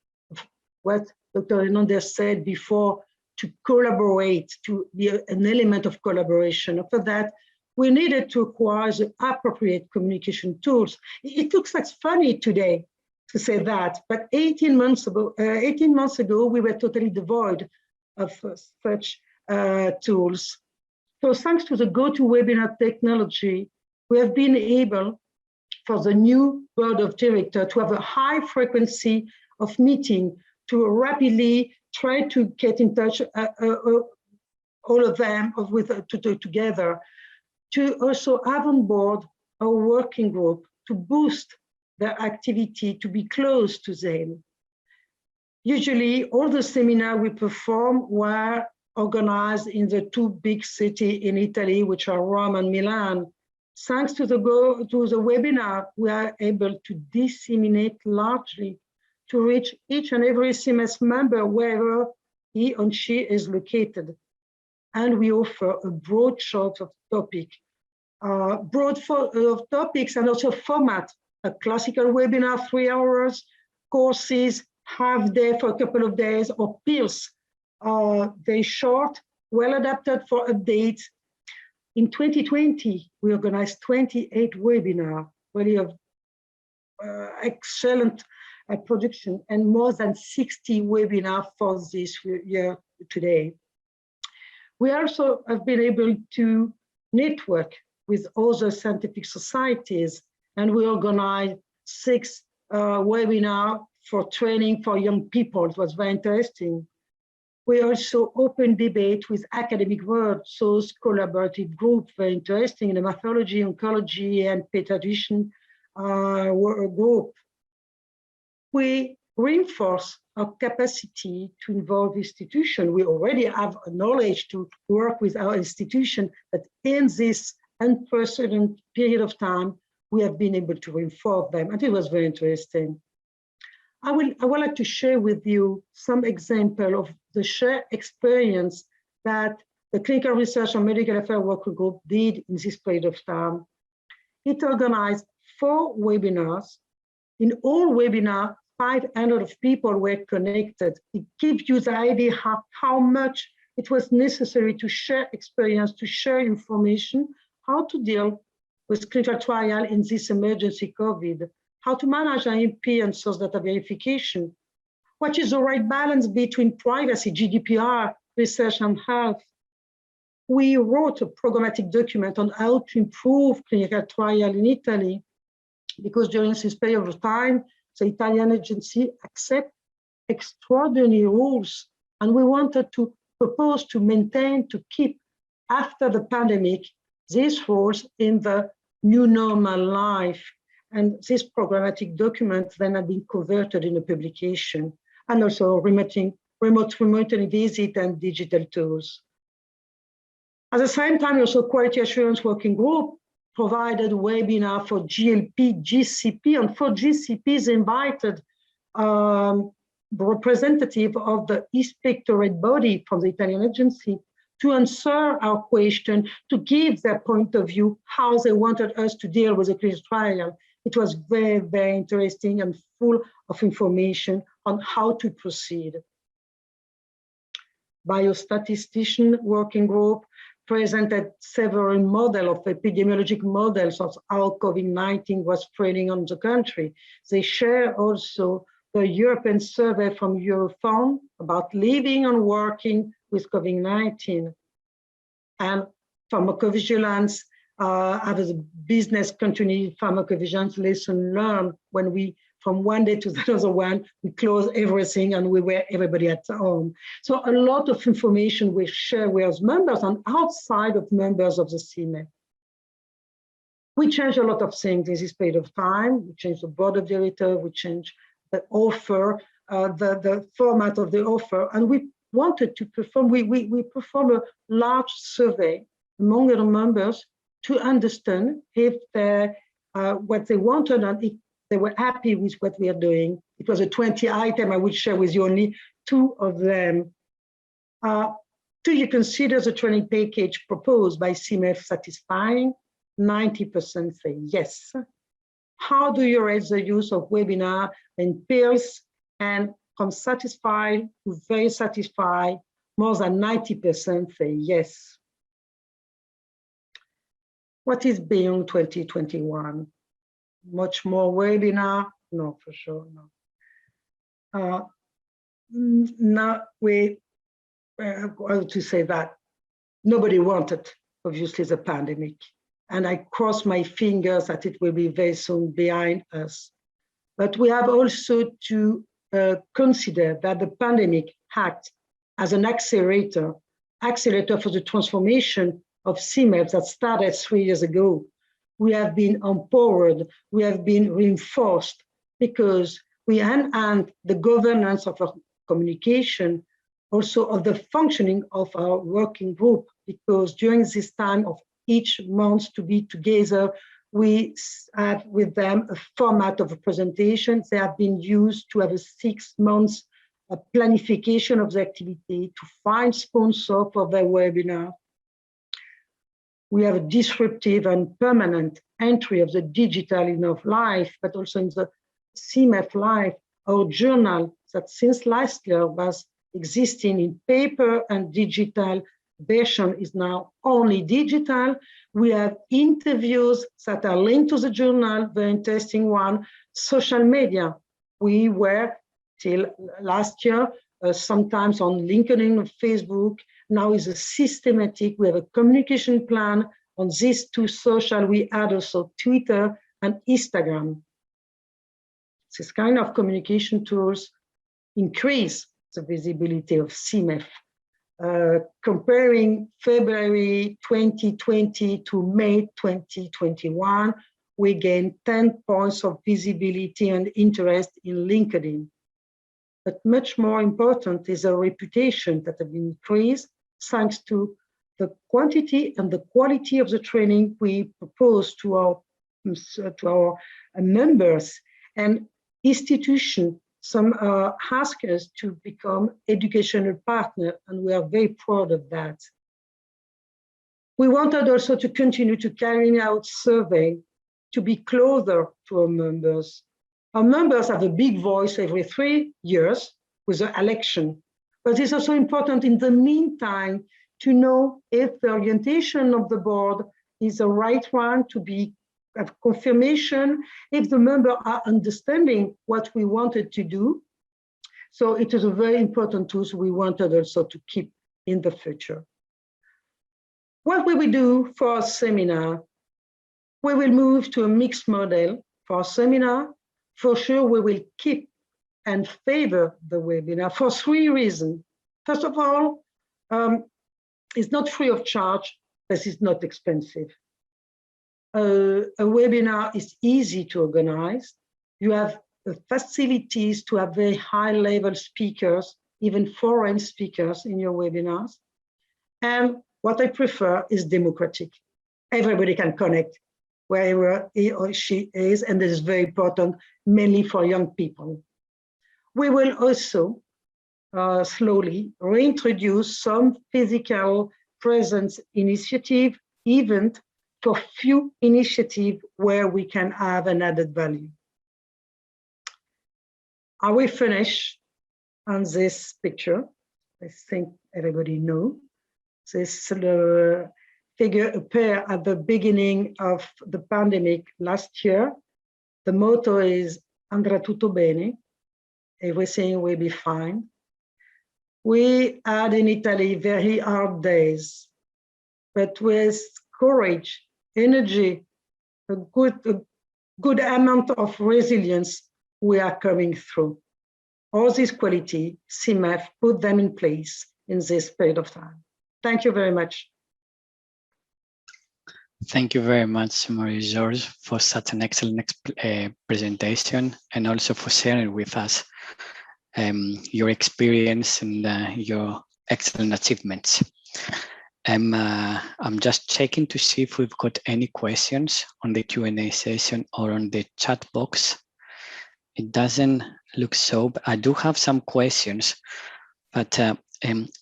What Dr. Hernandez said before, to collaborate, to be an element of collaboration. For that, we needed to acquire the appropriate communication tools. It looks like funny today to say that, but 18 months ago, we were totally devoid of such tools. So thanks to the GoToWebinar technology, we have been able, for the new board of directors, to have a high frequency of meeting, to rapidly try to get in touch, all of them together, to also have on board a working group to boost their activity, to be close to them. Usually, all the seminars we perform were organized in the two big cities in Italy, which are Rome and Milan. Thanks to the webinar, we are able to disseminate largely to reach each and every SIMeF member wherever he or she is located. And we offer a broad choice of topics and also format, a classical webinar, 3 hours, courses, half day for a couple of days, or pills, very short, well adapted for updates. In 2020, we organized 28 webinars, really of excellent production, and more than 60 webinars for this year today. We also have been able to network with other scientific societies, and we organized 6 webinars for training for young people. It was very interesting. We also open debate with academic world, so collaborative group, very interesting, in hematology, oncology, and pediatrician group. We reinforce our capacity to involve institutions. We already have a knowledge to work with our institution, but in this unprecedented period of time, we have been able to reinforce them, and it was very interesting. I would like to share with you some example of the shared experience that the Clinical Research and Medical Affairs Working Group did in this period of time. It organized 4 webinars. In all webinars, 500 people were connected. It gives you the idea how much it was necessary to share experience, to share information, how to deal with clinical trial in this emergency COVID, how to manage IMP and source data verification, what is the right balance between privacy, GDPR, research, and health. We wrote a programmatic document on how to improve clinical trial in Italy, because during this period of time, the Italian agency accepted extraordinary rules, and we wanted to propose to maintain, to keep, after the pandemic, these rules in the new normal life. And this programmatic document then had been converted in a publication, and also remote visit and digital tools. At the same time, also Quality Assurance Working Group provided a webinar for GLP, GCP, and for GCPs invited representative of the inspectorate body from the Italian agency to answer our question, to give their point of view, how they wanted us to deal with the clinical trial. It was very, very interesting and full of information on how to proceed. Biostatistician Working Group presented several models of epidemiologic models of how COVID-19 was spreading on the country. They share also the European survey from Eurofound about living and working with COVID-19. And pharmacovigilance have a business continuity pharmacovigilance lesson learned when we, from one day to the other one, we closed everything and we were everybody at home. So a lot of information we share with members and outside of members of the SIMeF. We changed a lot of things in this period of time. We changed the board of directors, we changed the offer, the format of the offer, and we wanted to perform, we performed a large survey among the members to understand if what they wanted and if they were happy with what we are doing. It was a 20 item. I will share with you only 2 of them. Do you consider the training package proposed by SIMeF satisfying? 90% say yes. How do you rate the use of webinar and peers? And from satisfied to very satisfied, more than 90% say yes. What is beyond 2021? Much more webinar? No, for sure, no. Now we, how to say that? Nobody wanted, obviously, the pandemic. And I cross my fingers that it will be very soon behind us. But we have also to consider that the pandemic acts as an accelerator for the transformation of SIMeF that started 3 years ago. We have been empowered, we have been reinforced because we enhanced the governance of our communication, also of the functioning of our working group, because during this time of each month to be together, we have with them a format of a presentation. They have been used to have a 6 months planification of the activity, to find sponsor for their webinar. We have a disruptive and permanent entry of the digital in of life, but also in the SIMeF Life, our journal that since last year was existing in paper and digital version is now only digital. We have interviews that are linked to the journal, very interesting one. Social media, we were till last year, sometimes on LinkedIn or Facebook. Now is a systematic, we have a communication plan on these 2 social. We add also Twitter and Instagram. This kind of communication tools increase the visibility of SIMeF. Comparing February 2020 to May 2021, we gained 10 points of visibility and interest in LinkedIn. But much more important is a reputation that has been increased thanks to the quantity and the quality of the training we propose to our members and institutions. Some ask us to become educational partner, and we are very proud of that. We wanted also to continue to carry out survey to be closer to our members. Our members have a big voice every 3 years with the election, but it's also important in the meantime to know if the orientation of the board is the right one, to be have confirmation, if the members are understanding what we wanted to do. So it is a very important tool we wanted also to keep in the future. What will we do for our seminar? We will move to a mixed model for our seminar. For sure, we will keep and favor the webinar for 3 reasons. First of all, it's not free of charge, but it's not expensive. A webinar is easy to organize. You have the facilities to have very high-level speakers, even foreign speakers in your webinars. And what I prefer is democratic. Everybody can connect wherever he or she is, and this is very important, mainly for young people. We will also slowly reintroduce some physical presence initiative, event, for few initiatives where we can have an added value. I will finish on this picture. I think everybody knows. This figure appeared at the beginning of the pandemic last year. The motto is "Andrà tutto bene," everything will be fine. We had in Italy very hard days, but with courage energy, a good amount of resilience we are coming through. All this quality, SIMeF put them in place in this period of time. Thank you very much. Thank you very much, Marie-Georges, for such an excellent presentation, and also for sharing with us your experience and your excellent achievements. I'm just checking to see if we've got any questions on the Q&A session or on the chat box. It doesn't look so, but I do have some questions, but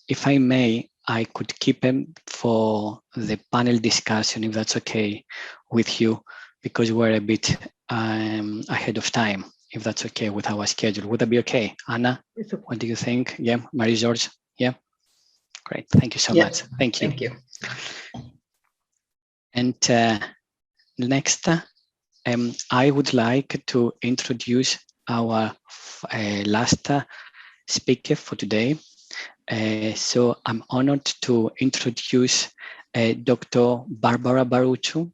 if I may, I could keep them for the panel discussion, if that's okay with you, because we're a bit ahead of time, if that's okay with our schedule. Would that be okay? Anna, Okay. What do you think? Yeah, Marie-Georges? Yeah, great. Thank you so much. Thank you. Thank you. And next, I would like to introduce our last speaker for today. So I'm honored to introduce Dr. Barbara Baruchu.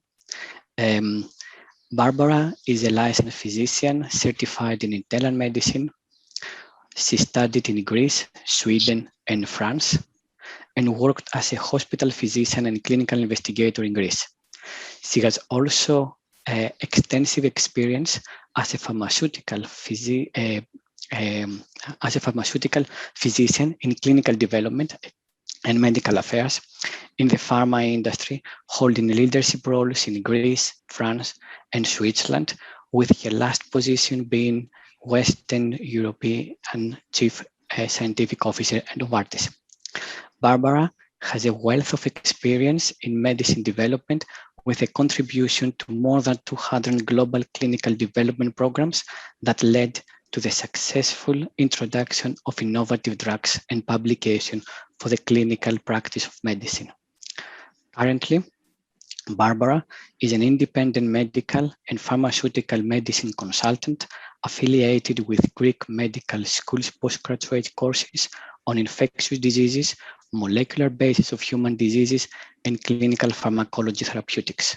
Barbara is a licensed physician certified in internal medicine. She studied in Greece, Sweden, and France, and worked as a hospital physician and clinical investigator in Greece. She has also extensive experience as a pharmaceutical physician in clinical development and medical affairs in the pharma industry, holding leadership roles in Greece, France, and Switzerland, with her last position being Western European Chief Scientific Officer at Novartis. Barbara has a wealth of experience in medicine development, with a contribution to more than 200 global clinical development programs that led to the successful introduction of innovative drugs and publication for the clinical practice of medicine. Currently, Barbara is an independent medical and pharmaceutical medicine consultant affiliated with Greek Medical School's postgraduate courses on infectious diseases, molecular basis of human diseases, and clinical pharmacology therapeutics.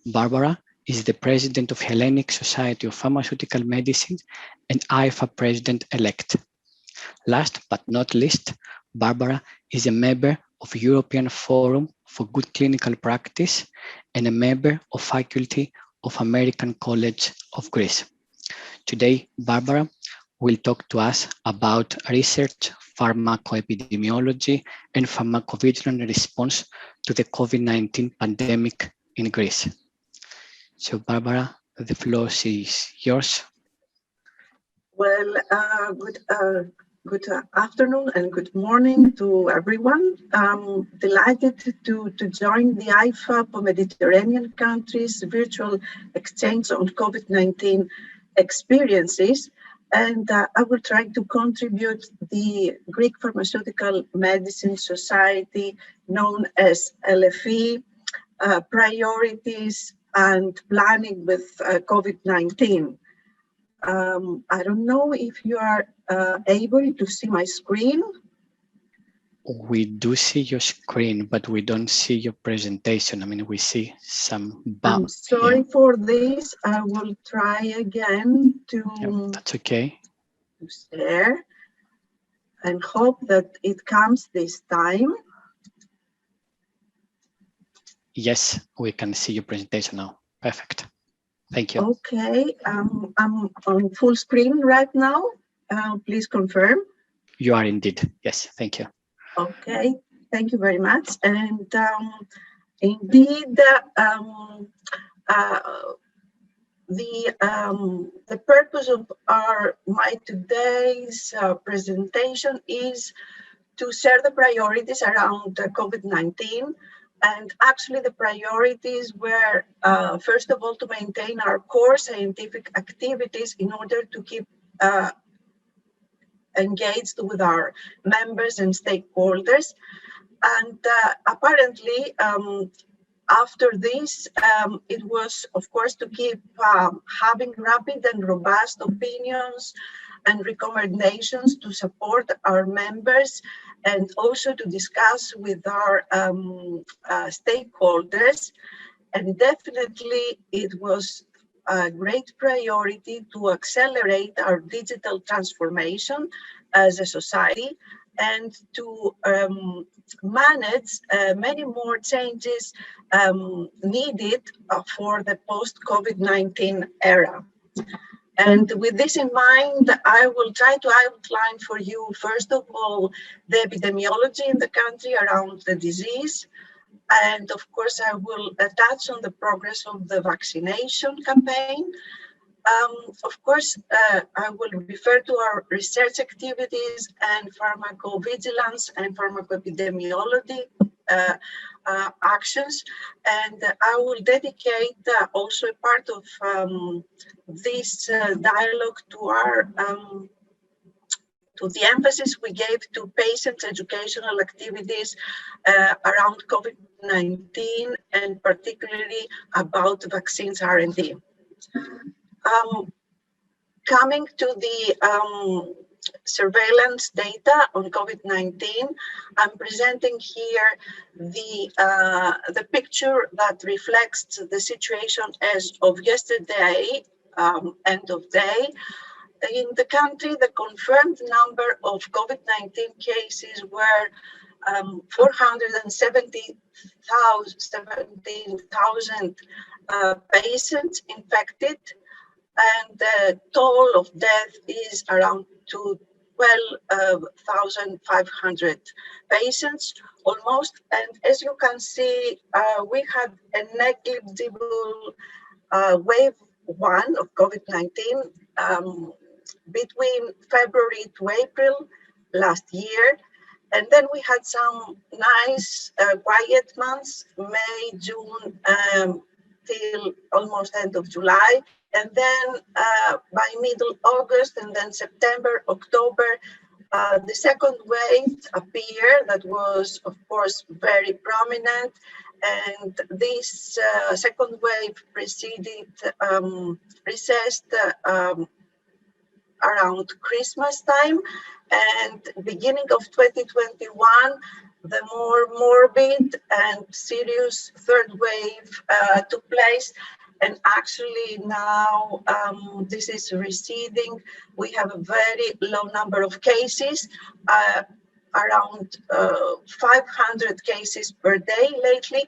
Barbara is the president of Hellenic Society of Pharmaceutical Medicine and EI.E.F.I president-elect. Last but not least, Barbara is a member of European Forum for Good Clinical Practice and a member of faculty of American College of Greece. Today, Barbara will talk to us about research, pharmacoepidemiology, and pharmacovigilance response to the COVID-19 pandemic in Greece. So, Barbara, the floor is yours. Well, good afternoon and good morning to everyone. I'm delighted to join the EI.E.F.I for Mediterranean countries virtual exchange on COVID-19 experiences. And I will try to contribute the Greek Pharmaceutical Medicine Society, known as EI.E.F.I, priorities and planning with COVID-19. I don't know if you are able to see my screen. We do see your screen, but we don't see your presentation. I mean, we see some bump. I'm sorry for this. I will try again to. Yeah, that's okay. To share and hope that it comes this time. Yes, we can see your presentation now. Perfect. Thank you. Okay, I'm on full screen right now. Please confirm. You are indeed. Yes, thank you. Okay, thank you very much. And indeed, the purpose of my today's presentation is to share the priorities around COVID-19. And actually the priorities were, first of all, to maintain our core scientific activities in order to keep engaged with our members and stakeholders. And apparently, after this, it was, of course, to keep having rapid and robust opinions and recommendations to support our members, and also to discuss with our stakeholders. And definitely it was a great priority to accelerate our digital transformation as a society and to manage many more changes needed for the post-COVID-19 era. And with this in mind, I will try to outline for you, first of all, the epidemiology in the country around the disease. And of course, I will touch on the progress of the vaccination campaign. Of course, I will refer to our research activities and pharmacovigilance and pharmacoepidemiology actions. And I will dedicate also a part of this dialogue to our to the emphasis we gave to patients' educational activities around COVID-19 and particularly about vaccines R&D. Coming to the surveillance data on COVID-19, I'm presenting here the picture that reflects the situation as of yesterday, end of day. In the country, the confirmed number of COVID-19 cases were 417,000 patients infected, and the toll of death is around 12,500 patients almost. And as you can see, we had a negligible wave 1 of COVID-19 between February to April last year. And then we had some nice quiet months, May, June, till almost end of July. And then by middle August and then September, October, the second wave appeared that was, of course, very prominent. And this second wave preceded, recessed around Christmas time. And beginning of 2021, the more morbid and serious third wave took place. And actually now this is receding. We have a very low number of cases, around 500 cases per day lately.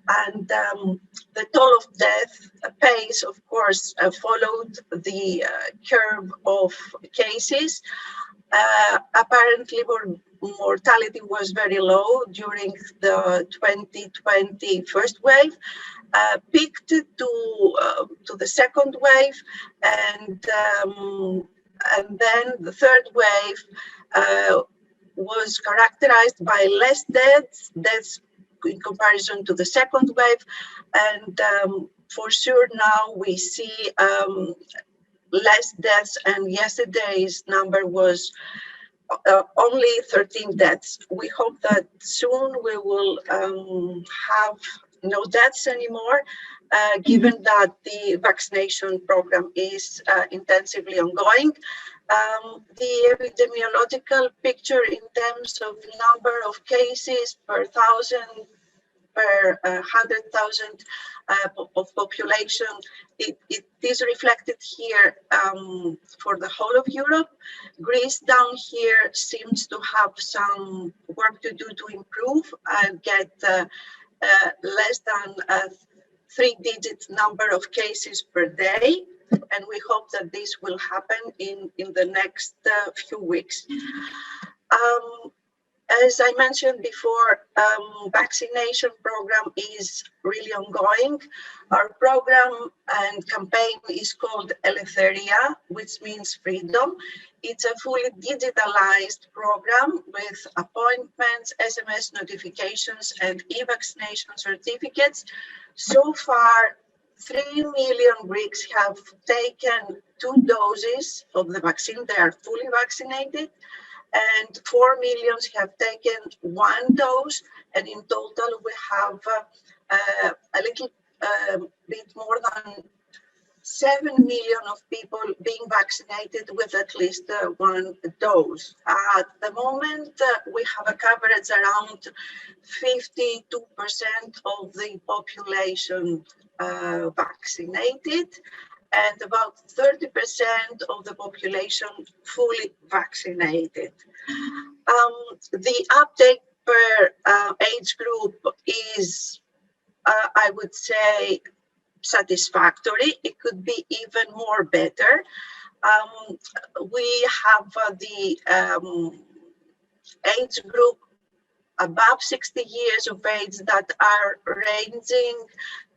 And the toll of death pace, of course, followed the curve of cases. Apparently, mortality was very low during the 2020 first wave, peaked to the second wave, and then the third wave was characterized by less deaths in comparison to the second wave, and for sure now we see less deaths, and yesterday's number was only 13 deaths. We hope that soon we will have no deaths anymore, given that the vaccination program is intensively ongoing. The epidemiological picture in terms of number of cases per 1,000, per 100,000 of population, it is reflected here for the whole of Europe. Greece down here seems to have some work to do to improve and get less than a 3-digit number of cases per day. And we hope that this will happen in the next few weeks. As I mentioned before, vaccination program is really ongoing. Our program and campaign is called Eleftheria, which means freedom. It's a fully digitalized program with appointments, SMS notifications, and e-vaccination certificates. So far, 3 million Greeks have taken 2 doses of the vaccine. They are fully vaccinated. And 4 million have taken 1 dose, and in total we have a little bit more than 7 million of people being vaccinated with at least one dose. At the moment, we have a coverage around 52% of the population vaccinated, and about 30% of the population fully vaccinated. The uptake per age group is, I would say, satisfactory. It could be even more better. We have the age group above 60 years of age that are ranging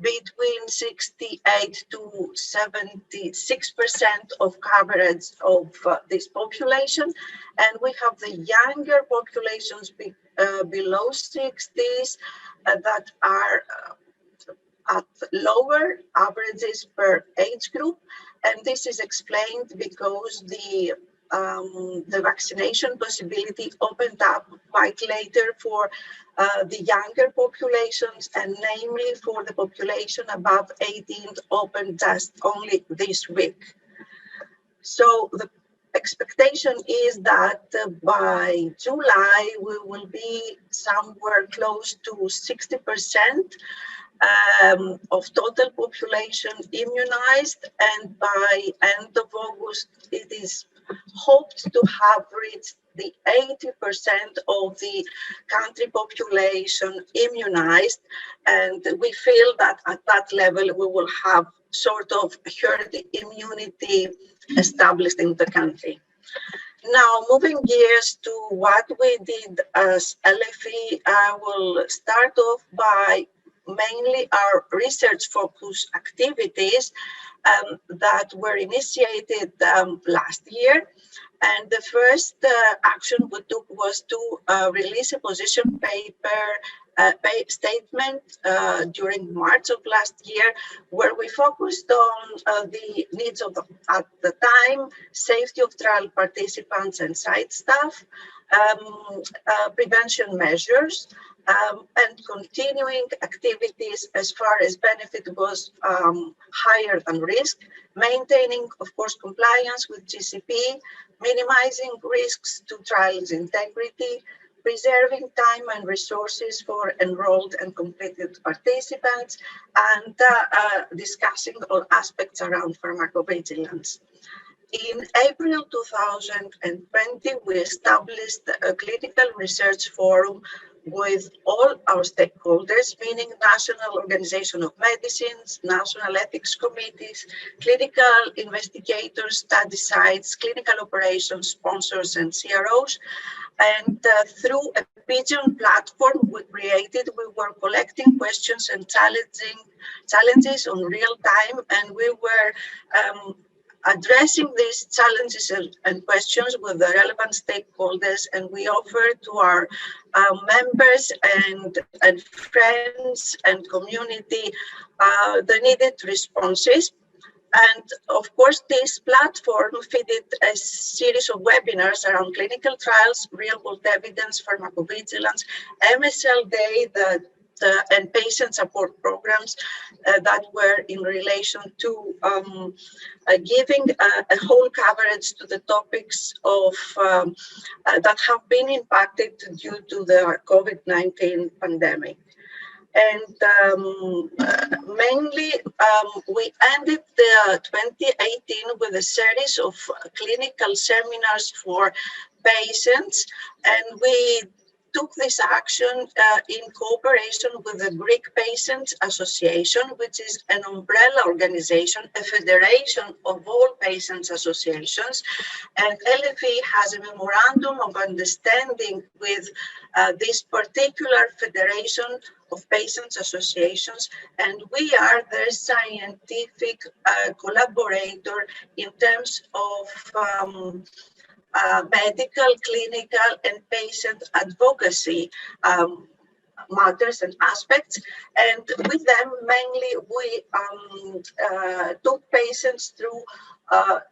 between 68 to 76% of coverage of this population. And we have the younger populations below 60s that are at lower averages per age group. And this is explained because the vaccination possibility opened up quite later for the younger populations, and namely for the population above 18 opened just only this week. So the expectation is that by July, we will be somewhere close to 60% of total population immunized, and by end of August, it is hoped to have reached the 80% of the country population immunized, and we feel that at that level we will have sort of herd immunity established in the country. Now, moving gears to what we did as LFE, I will start off by mainly our research-focused activities that were initiated last year. And the first action we took was to release a position paper statement during March of last year, where we focused on the needs of at the time, safety of trial participants and site staff, prevention measures, and continuing activities as far as benefit was higher than risk, maintaining, of course, compliance with GCP, minimizing risks to trials integrity, preserving time and resources for enrolled and completed participants, and discussing all aspects around pharmacovigilance. In April 2020, we established a clinical research forum with all our stakeholders, meaning National Organization of Medicines, National Ethics Committees, clinical investigators, study sites, clinical operations sponsors, and CROs. And through a Pigeon platform we created, we were collecting questions and challenges on real time, and we were addressing these challenges and questions with the relevant stakeholders, and we offer to our members and friends and community the needed responses. And of course, this platform fitted a series of webinars around clinical trials, real-world evidence, pharmacovigilance, MSL Day, and patient support programs that were in relation to giving a whole coverage to the topics of that have been impacted due to the COVID-19 pandemic. And mainly, we ended the 2018 with a series of clinical seminars for patients, and we took this action in cooperation with the Greek Patients Association, which is an umbrella organization, a federation of all patients associations. And LFE has a memorandum of understanding with this particular federation of patients associations, and we are their scientific collaborator in terms of medical, clinical, and patient advocacy matters and aspects. And with them, mainly, we took patients through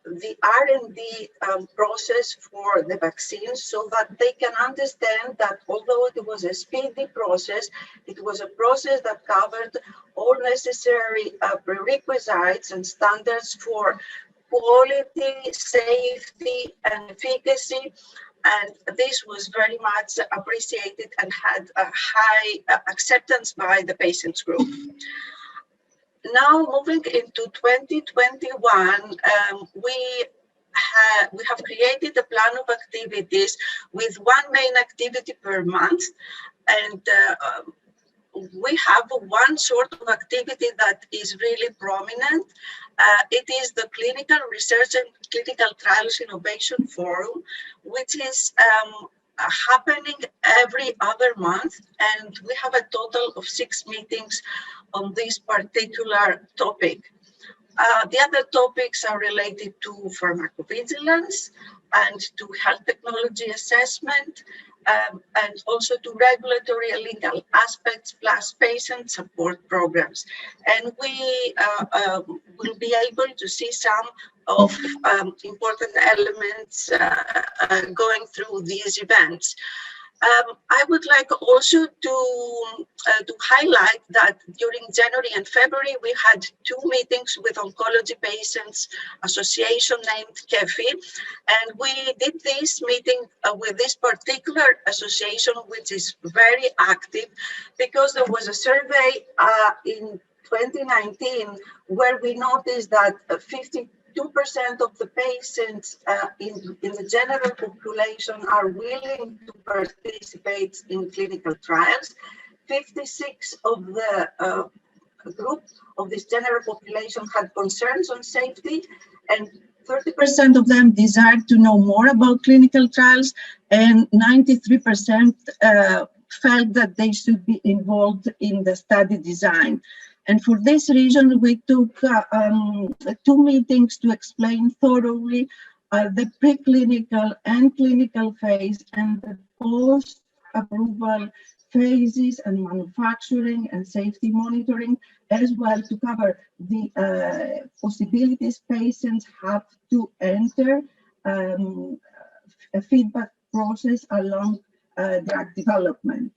the R&D process for the vaccines, so that they can understand that although it was a speedy process, it was a process that covered all necessary prerequisites and standards for quality, safety, and efficacy. And this was very much appreciated and had a high acceptance by the patients group. Now, moving into 2021, we have created a plan of activities with one main activity per month, and we have one sort of activity that is really prominent. It is the Clinical Research and Clinical Trials Innovation Forum, which is happening every other month, and we have a total of 6 meetings on this particular topic. The other topics are related to pharmacovigilance and to health technology assessment, and also to regulatory and legal aspects, plus patient support programs. And we will be able to see some of important elements going through these events. I would like also to highlight that during January and February, we had 2 meetings with Oncology Patients Association named EI.E.F.I, and we did this meeting with this particular association, which is very active, because there was a survey in 2019 where we noticed that 52% of the patients in the general population are willing to participate in clinical trials. 56% of the group of this general population had concerns on safety, and 30% of them desired to know more about clinical trials, and 93% felt that they should be involved in the study design. And for this reason, we took 2 meetings to explain thoroughly the preclinical and clinical phase and the post-approval phases and manufacturing and safety monitoring, as well to cover the possibilities patients have to enter a feedback process along drug development.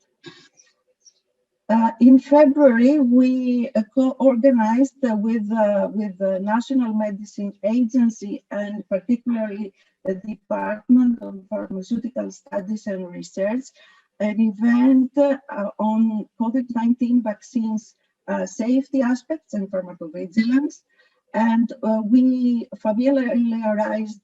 In February, we co-organized with the National Medicine Agency and particularly the Department of Pharmaceutical Studies and Research an event on COVID-19 vaccines safety aspects and pharmacovigilance. And we familiarized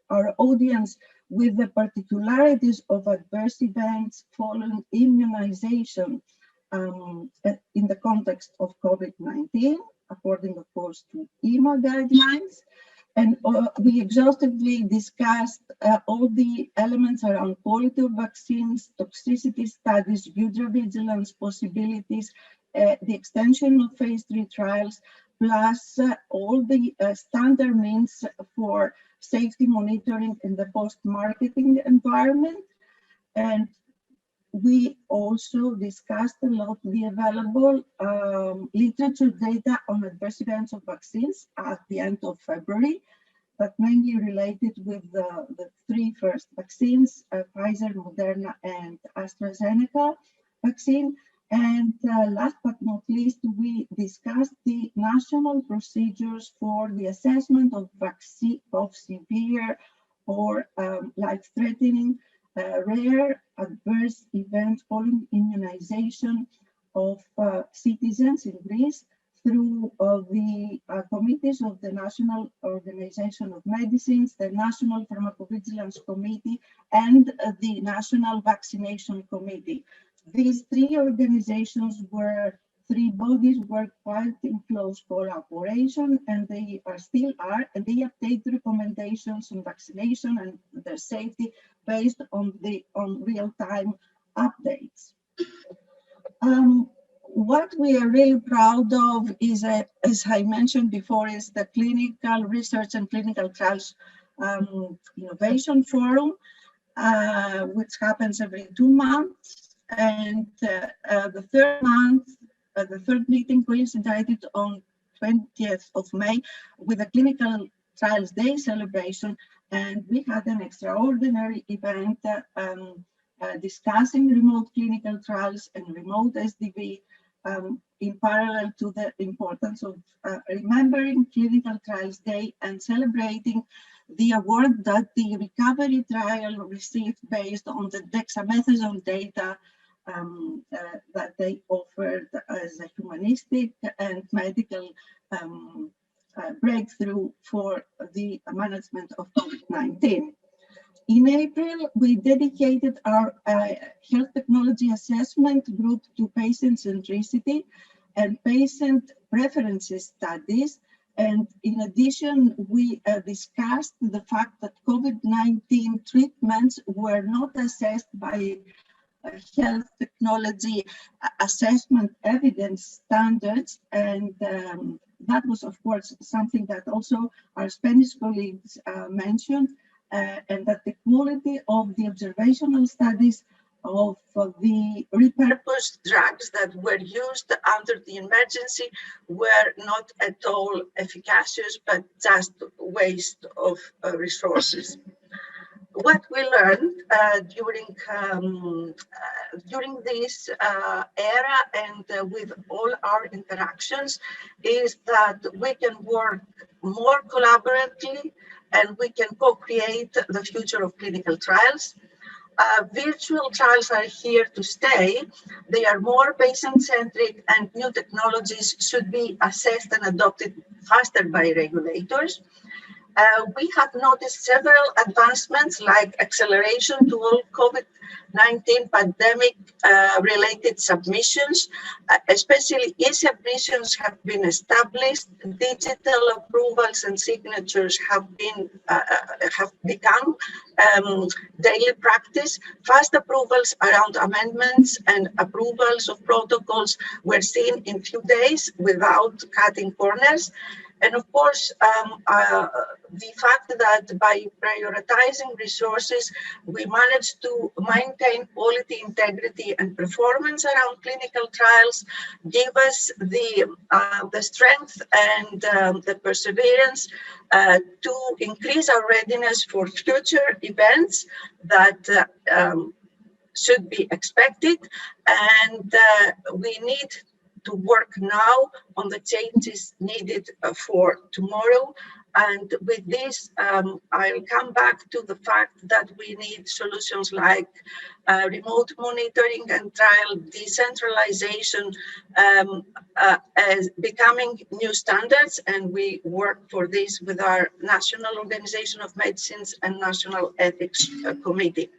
our audience with the particularities of adverse events following immunization in the context of COVID-19, according, of course, to EMA guidelines. And we exhaustively discussed all the elements around quality of vaccines, toxicity studies, user vigilance possibilities, the extension of phase 3 trials, plus all the standard means for safety monitoring in the post-marketing environment. And we also discussed a lot the available literature data on adverse events of vaccines at the end of February, but mainly related with the 3 first vaccines, Pfizer, Moderna, and AstraZeneca vaccine. And last but not least, we discussed the national procedures for the assessment of severe or life-threatening rare adverse events following immunization of citizens in Greece through the committees of the National Organization of Medicines, the National Pharmacovigilance Committee, and the National Vaccination Committee. These 3 organizations were 3 bodies work quite in close collaboration, and they still are, and they update recommendations on vaccination and their safety based on real-time updates. What we are really proud of is, as I mentioned before, is the Clinical Research and Clinical Trials Innovation Forum, which happens every 2 months. And the third meeting coincided on 20th of May with a Clinical Trials Day celebration, and we had an extraordinary event discussing remote clinical trials and remote SDV in parallel to the importance of remembering Clinical Trials Day and celebrating the award that the recovery trial received based on the dexamethasone data that they offered as a humanistic and medical breakthrough for the management of COVID-19. In April, we dedicated our health technology assessment group to patient centricity and patient preferences studies. And in addition, we discussed the fact that COVID-19 treatments were not assessed by health technology assessment evidence standards. And that was, of course, something that also our Spanish colleagues mentioned, and that the quality of the observational studies of the repurposed drugs that were used under the emergency were not at all efficacious, but just waste of resources. What we learned during this era and with all our interactions is that we can work more collaboratively and we can co-create the future of clinical trials. Virtual trials are here to stay. They are more patient-centric, and new technologies should be assessed and adopted faster by regulators. We have noticed several advancements like acceleration to all COVID-19 pandemic related submissions, especially e-submissions have been established, digital approvals and signatures have become daily practice. Fast approvals around amendments and approvals of protocols were seen in few days without cutting corners. And of course, the fact that by prioritizing resources, we managed to maintain quality, integrity, and performance around clinical trials give us the strength and the perseverance to increase our readiness for future events that should be expected. And we need to work now on the changes needed for tomorrow. And with this, I'll come back to the fact that we need solutions like remote monitoring and trial decentralization as becoming new standards. And we work for this with our National Organization of Medicines and National Ethics Committee.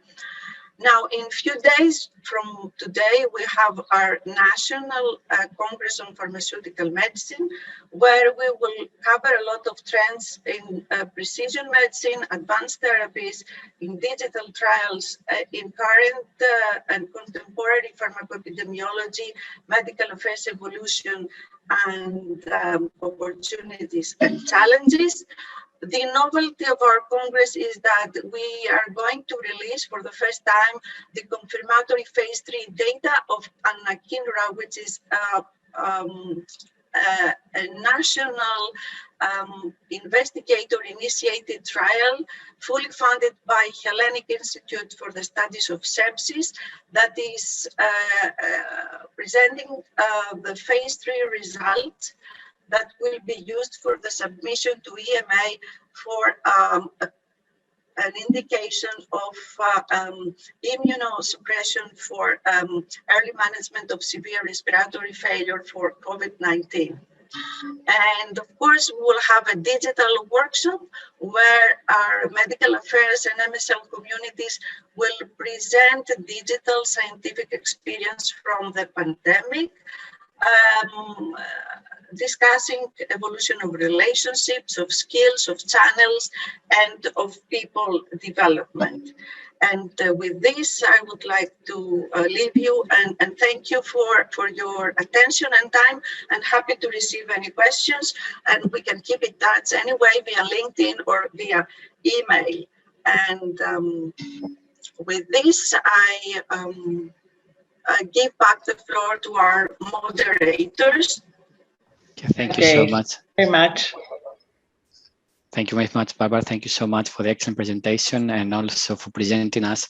Now, in few days from today, we have our National Congress on Pharmaceutical Medicine, where we will cover a lot of trends in precision medicine, advanced therapies, in digital trials, in current and contemporary pharmacoepidemiology, medical affairs evolution, and opportunities and challenges. The novelty of our Congress is that we are going to release for the first time the confirmatory phase 3 data of anakinra, which is a national investigator-initiated trial fully funded by Hellenic Institute for the Studies of Sepsis that is presenting the phase 3 results that will be used for the submission to EMA for an indication of immunosuppression for early management of severe respiratory failure for COVID-19. And of course, we will have a digital workshop where our medical affairs and MSL communities will present digital scientific experience from the pandemic, discussing evolution of relationships, of skills, of channels, and of people development. And with this, I would like to leave you and thank you for your attention and time, and happy to receive any questions. And we can keep in touch anyway via LinkedIn or via email. And with this, I give back the floor to our moderators. Thank you so much. Very much. Thank you very much, Barbara. Thank you so much for the excellent presentation and also for presenting us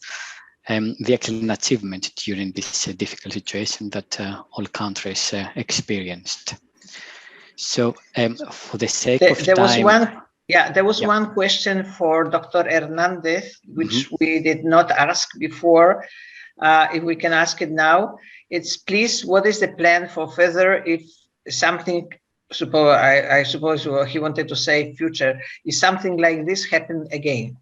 the excellent achievement during this difficult situation that all countries experienced. So for the sake of time... There was one question for Dr. Hernandez, which we did not ask before. If we can ask it now, it's please, what is the plan for further if something, I suppose he wanted to say future, if something like this happen again?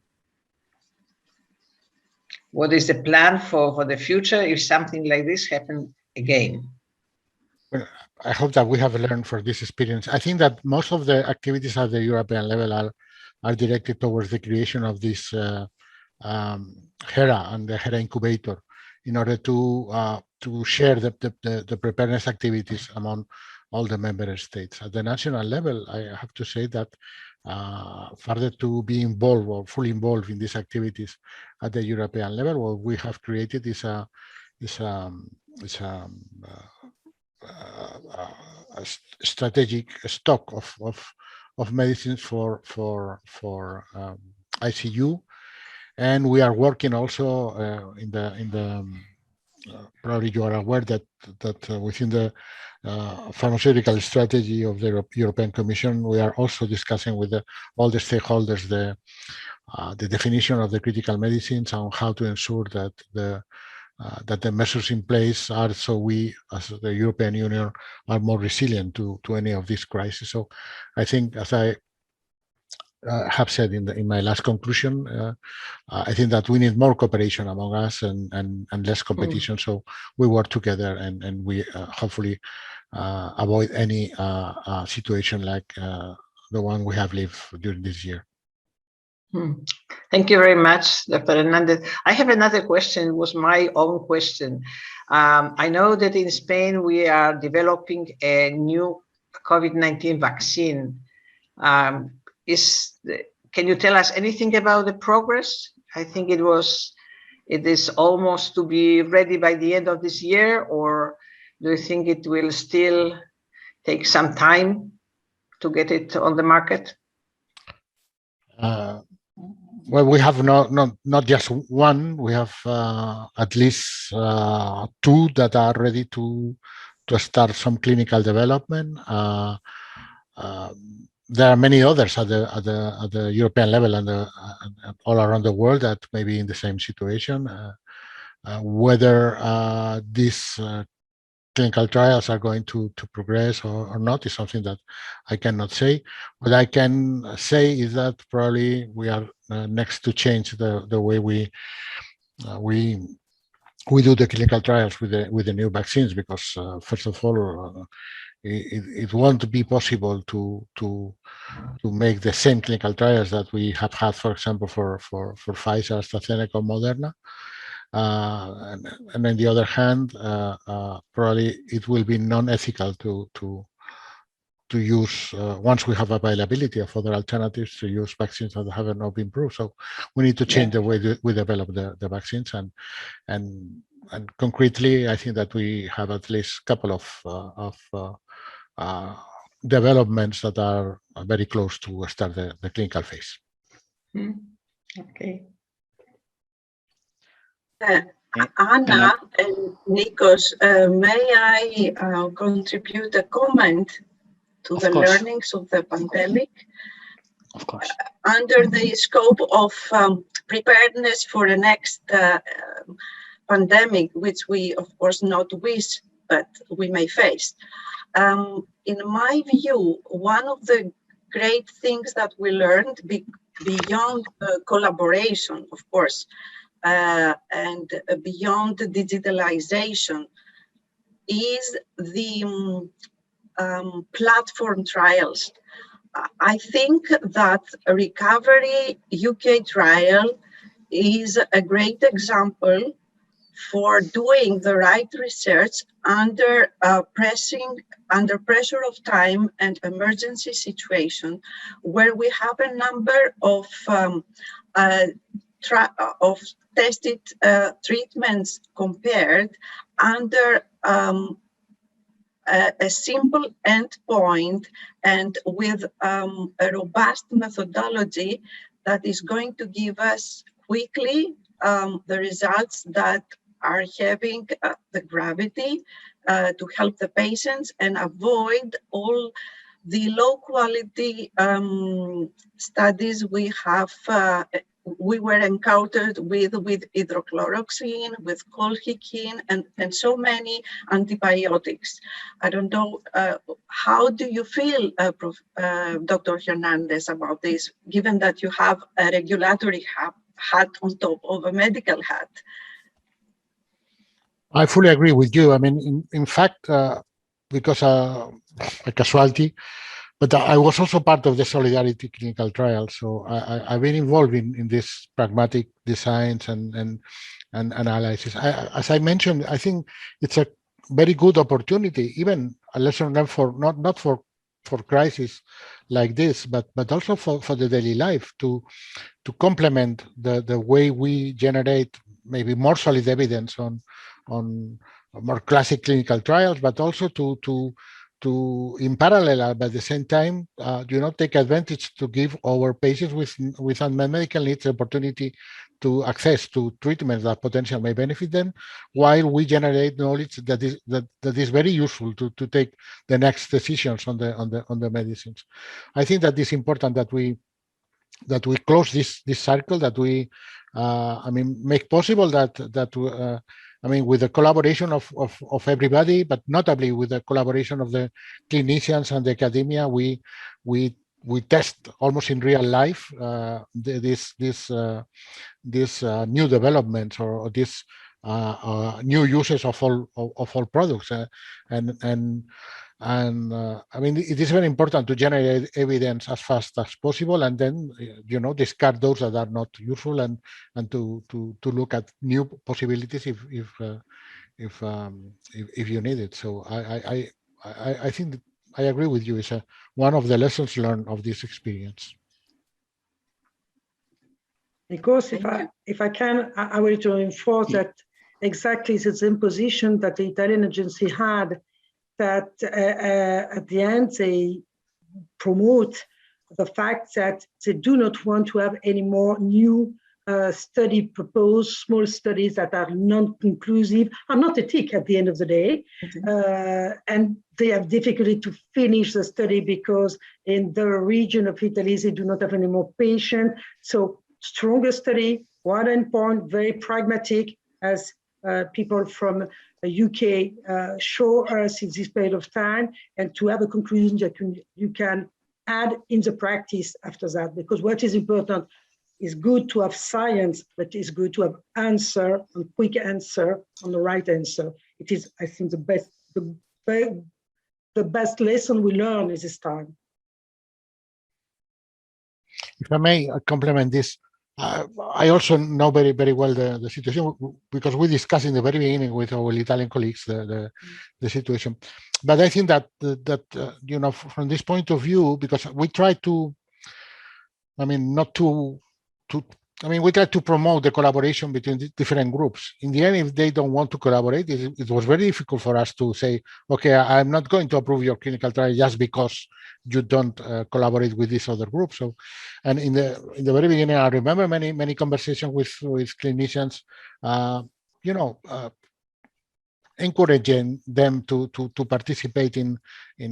What is the plan for the future if something like this happen again? Well, I hope that we have learned from this experience. I think that most of the activities at the European level are directed towards the creation of this HERA and the HERA incubator in order to share the preparedness activities among all the member states. At the national level, I have to say that further to be involved or fully involved in these activities at the European level, what we have created is a strategic stock of medicines for ICU, and we are working also in the probably you are aware that within the pharmaceutical strategy of the European Commission, we are also discussing with all the stakeholders the definition of the critical medicines and how to ensure that the measures in place are so we, as the European Union, are more resilient to any of these crises. So I think, as I have said in my last conclusion, I think that we need more cooperation among us and less competition. So we work together and we hopefully avoid any situation like the one we have lived during this year. Thank you very much, Dr. Hernandez. I have another question. It was my own question. I know that in Spain we are developing a new COVID-19 vaccine. Can you tell us anything about the progress? I think it is almost to be ready by the end of this year, or do you think it will still take some time to get it on the market? Well, we have not just one. We have at least two that are ready to start some clinical development. There are many others at the European level and all around the world that may be in the same situation. Whether these clinical trials are going to progress or not is something that I cannot say. What I can say is that probably we are next to change the way we do the clinical trials with the new vaccines, because first of all, it won't be possible to make the same clinical trials that we have had, for example, for Pfizer, AstraZeneca, Moderna. And on the other hand, probably it will be non-ethical to use, once we have availability of other alternatives, to use vaccines that have not been proved. So we need to change the way we develop the vaccines. And concretely, I think that we have at least a couple of developments that are very close to start the clinical phase. Okay. Anna and Nikos, may I contribute a comment to the learnings of the pandemic? Of course. Under the scope of preparedness for the next pandemic, which we of course not wish, but we may face. In my view, one of the great things that we learned beyond collaboration, of course, and beyond digitalization, is the platform trials. I think that Recovery UK trial is a great example for doing the right research under pressure of time and emergency situation, where we have a number of tested treatments compared, under a simple endpoint and with a robust methodology that is going to give us quickly the results that are having the gravity to help the patients and avoid all the low quality studies we have we were encountered with hydrochloroquine, with colchicine, and so many antibiotics. I don't know, how do you feel, Dr. Hernandez, about this, given that you have a regulatory hat on top of a medical hat? I fully agree with you. I mean, in fact, because a casualty, but I was also part of the Solidarity clinical trial. So I've been involved in this pragmatic designs and analysis. As I mentioned, I think it's a very good opportunity, even a lesson learned for not for crisis like this, but also for the daily life to complement the way we generate maybe more solid evidence on more classic clinical trials, but also to in parallel, but at the same time, take advantage to give our patients with unmet medical needs the opportunity to access to treatments that potentially may benefit them, while we generate knowledge that is very useful to take the next decisions on the medicines. I think that it's important that we close this circle, that we make possible that with the collaboration of everybody, but notably with the collaboration of the clinicians and the academia, we test almost in real life this new developments or this new uses of all products, it is very important to generate evidence as fast as possible, and then discard those that are not useful, and to look at new possibilities if you need it. So I think that I agree with you. It's one of the lessons learned of this experience. Because if I can, I will to reinforce that exactly it's the same position that the Italian agency had, that at the end they promote the fact that they do not want to have any more new study proposed, small studies that are non-conclusive, are not ethical at the end of the day. And they have difficulty to finish the study because in the region of Italy, they do not have any more patients. So stronger study, one endpoint, very pragmatic, as people from the UK show us in this period of time, and to have a conclusion that you can add in the practice after that. Because what is important is good to have science, but it's good to have answer, a quick answer on the right answer. It is, I think, the best lesson we learn is this time. If I may complement this, I also know very, very well the situation, because we discussed in the very beginning with our Italian colleagues the situation. But I think that from this point of view, because we try to, we try to promote the collaboration between the different groups. In the end, if they don't want to collaborate, it was very difficult for us to say, okay, I'm not going to approve your clinical trial just because you don't collaborate with this other group. So, and in the very beginning, I remember many conversations with clinicians, encouraging them to participate in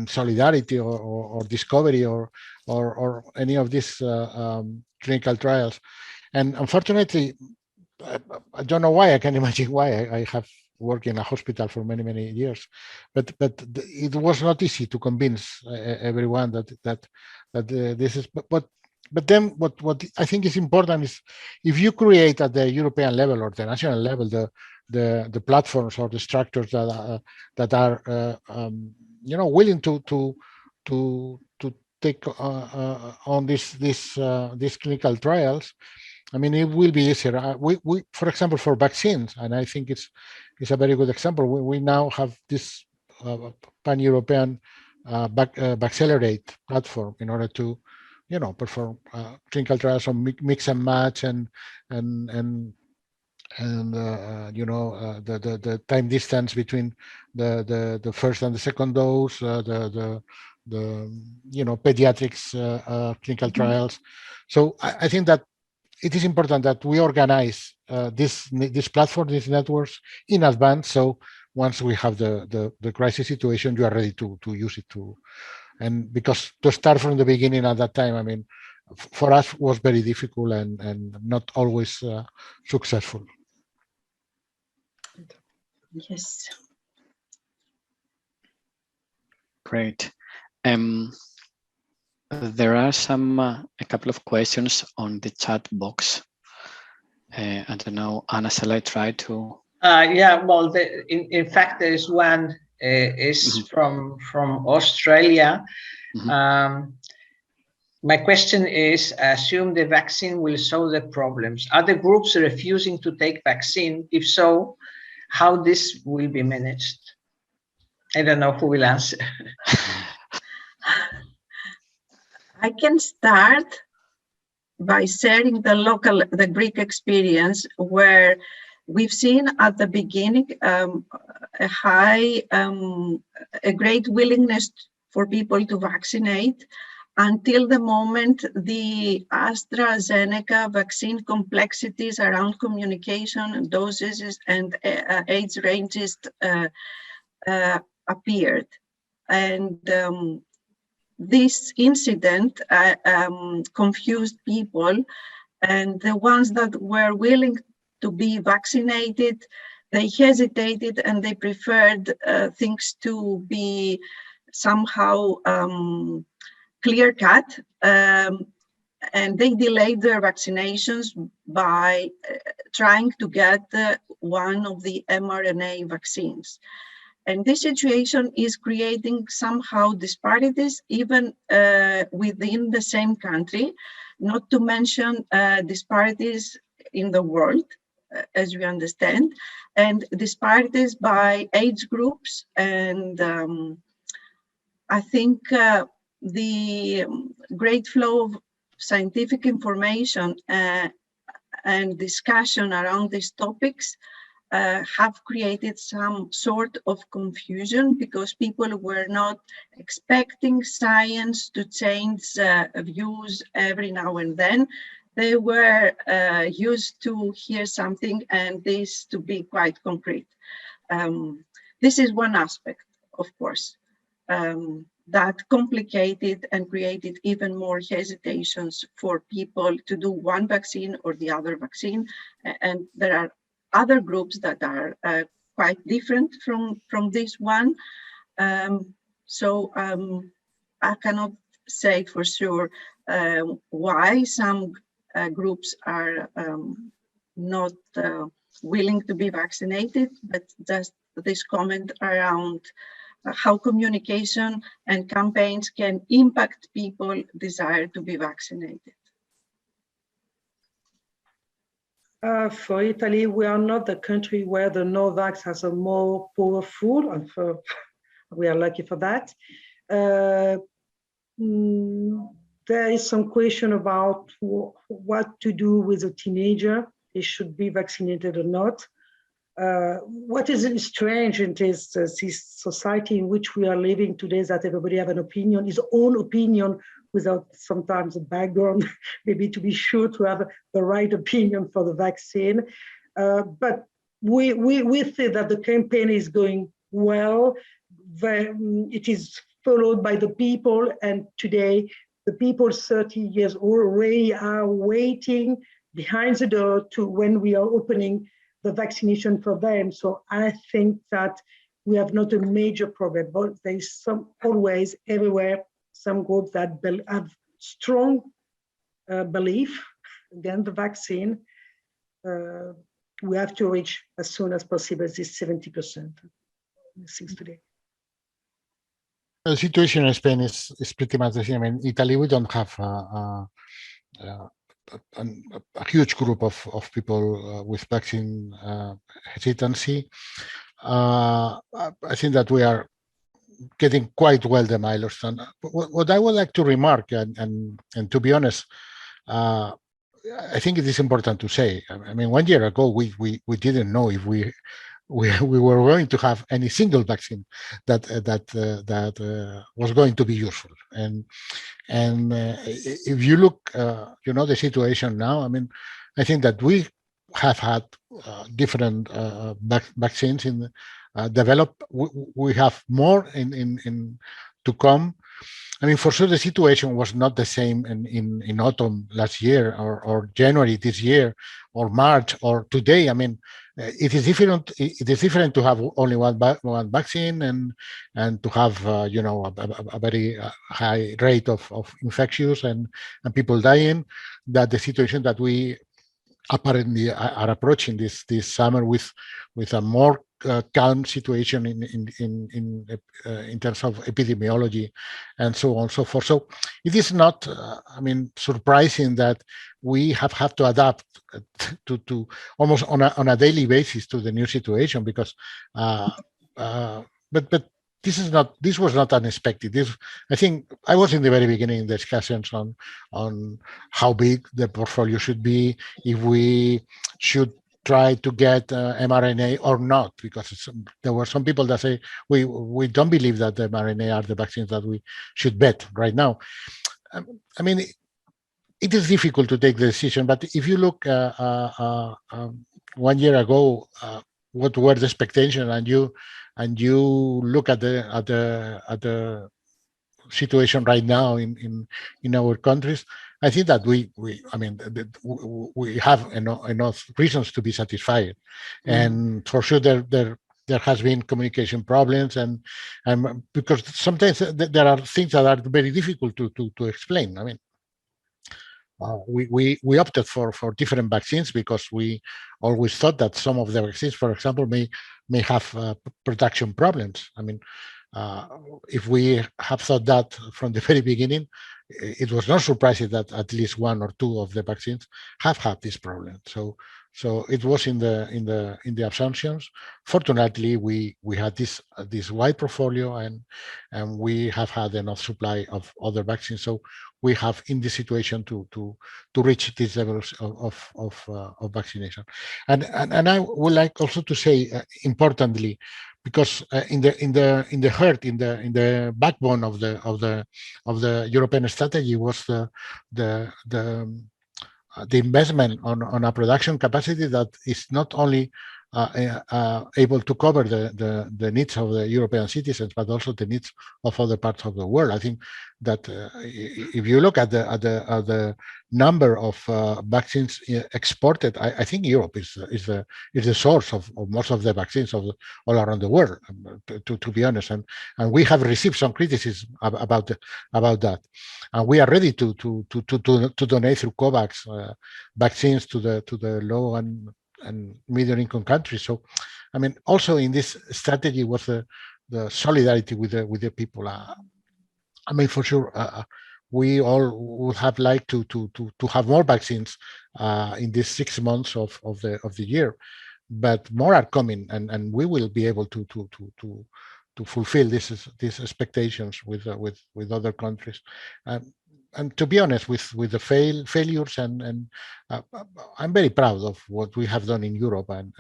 solidarity or discovery or any of these clinical trials. And unfortunately, I don't know why. I can imagine why. I have worked in a hospital for many years, but it was not easy to convince everyone that this is. But then what I think is important is, if you create at the European level or the national level the platforms or the structures that are willing to take on these clinical trials, it will be easier. We for example, for vaccines, and I think it's a very good example. We now have this pan-European Vaccelerate platform in order to perform clinical trials on mix and match and and the time distance between the first and the second dose, the pediatrics clinical trials. So I think that it is important that we organize this platform, these networks in advance. So once we have the crisis situation, you are ready to use it and because to start from the beginning at that time, I mean, for us was very difficult and not always successful. Yes. Great. There are a couple of questions on the chat box. I don't know, Anna, shall I try to? Yeah, well, in fact, there is one is from Australia. My question is, assume the vaccine will solve the problems. Are the groups refusing to take vaccine? If so, how this will be managed? I don't know who will answer. I can start by sharing the Greek experience, where we've seen at the beginning a great willingness for people to vaccinate until the moment the AstraZeneca vaccine complexities around communication, doses, and age ranges appeared. And this incident confused people, and the ones that were willing to be vaccinated, they hesitated and they preferred things to be somehow clear-cut, and they delayed their vaccinations by trying to get one of the mRNA vaccines. And this situation is creating somehow disparities even within the same country, not to mention disparities in the world, as we understand, and disparities by age groups. And I think the great flow of scientific information and discussion around these topics have created some sort of confusion, because people were not expecting science to change views every now and then. They were used to hear something and this to be quite concrete. This is one aspect, of course, that complicated and created even more hesitations for people to do one vaccine or the other vaccine. And there are other groups that are quite different from this one. So I cannot say for sure why some groups are not willing to be vaccinated, but just this comment around how communication and campaigns can impact people desire to be vaccinated. For Italy, we are not the country where the Novax has a more powerful, and we are lucky for that. There is some question about what to do with a teenager. He should be vaccinated or not. What is strange in this society in which we are living today is that everybody have an opinion, his own opinion, without sometimes a background, maybe to be sure to have the right opinion for the vaccine. But we think that the campaign is going well. It is followed by the people, and today the people 30 years already are waiting behind the door to when we are opening the vaccination for them. So I think that we have not a major problem, but there is always everywhere some groups that have strong belief again the vaccine. We have to reach as soon as possible this 70% since today. The situation in Spain is pretty much the same. In Italy, we don't have a huge group of people with vaccine hesitancy. I think that we are getting quite well the milestone. What I would like to remark, and to be honest, I think it is important to say. I mean, 1 year ago, we didn't know if we were going to have any single vaccine that was going to be useful. And if you look, the situation now, I mean, I think that we have had different vaccines in developed. We have more in to come. I mean, for sure, the situation was not the same in autumn last year, or January this year, or March, or today. I mean, it is different. It is different to have only one vaccine and to have a very high rate of infectious and people dying. That the situation that we apparently are approaching this summer with a more calm situation in terms of epidemiology and so on and so forth. So it is not, I mean, surprising that we have had to adapt to almost on a daily basis to the new situation, because but this was not unexpected. I think I was in the very beginning discussions on how big the portfolio should be, if we should try to get mRNA or not, because there were some people that say we don't believe that the mRNA are the vaccines that we should bet right now. I mean, it is difficult to take the decision, but if you look 1 year ago, what were the expectations, and you look at the situation right now in our countries, I think that we have enough reasons to be satisfied. And for sure there has been communication problems, and because sometimes there are things that are very difficult to explain. I mean, we opted for different vaccines because we always thought that some of the vaccines, for example, may have production problems. I mean, if we have thought that from the very beginning, it was not surprising that at least one or two of the vaccines have had this problem. So it was in the assumptions. Fortunately, we had this wide portfolio, and we have had enough supply of other vaccines. So we have in this situation to reach these levels of vaccination. And I would like also to say, importantly, because in the heart, in the backbone of the European strategy was the investment on a production capacity that is not only able to cover the needs of the European citizens, but also the needs of other parts of the world. I think that if you look at the number of vaccines exported, I think Europe is the source of most of the vaccines all around the world, to be honest. And we have received some criticism about that, and we are ready to donate through COVAX vaccines to the low and medium income countries. So, I mean, also in this strategy was the solidarity with the people. I mean, for sure, we all would have liked to have more vaccines in these 6 months of the year, but more are coming, and we will be able to fulfill these expectations with other countries. And to be honest, with the failures, and I'm very proud of what we have done in Europe, and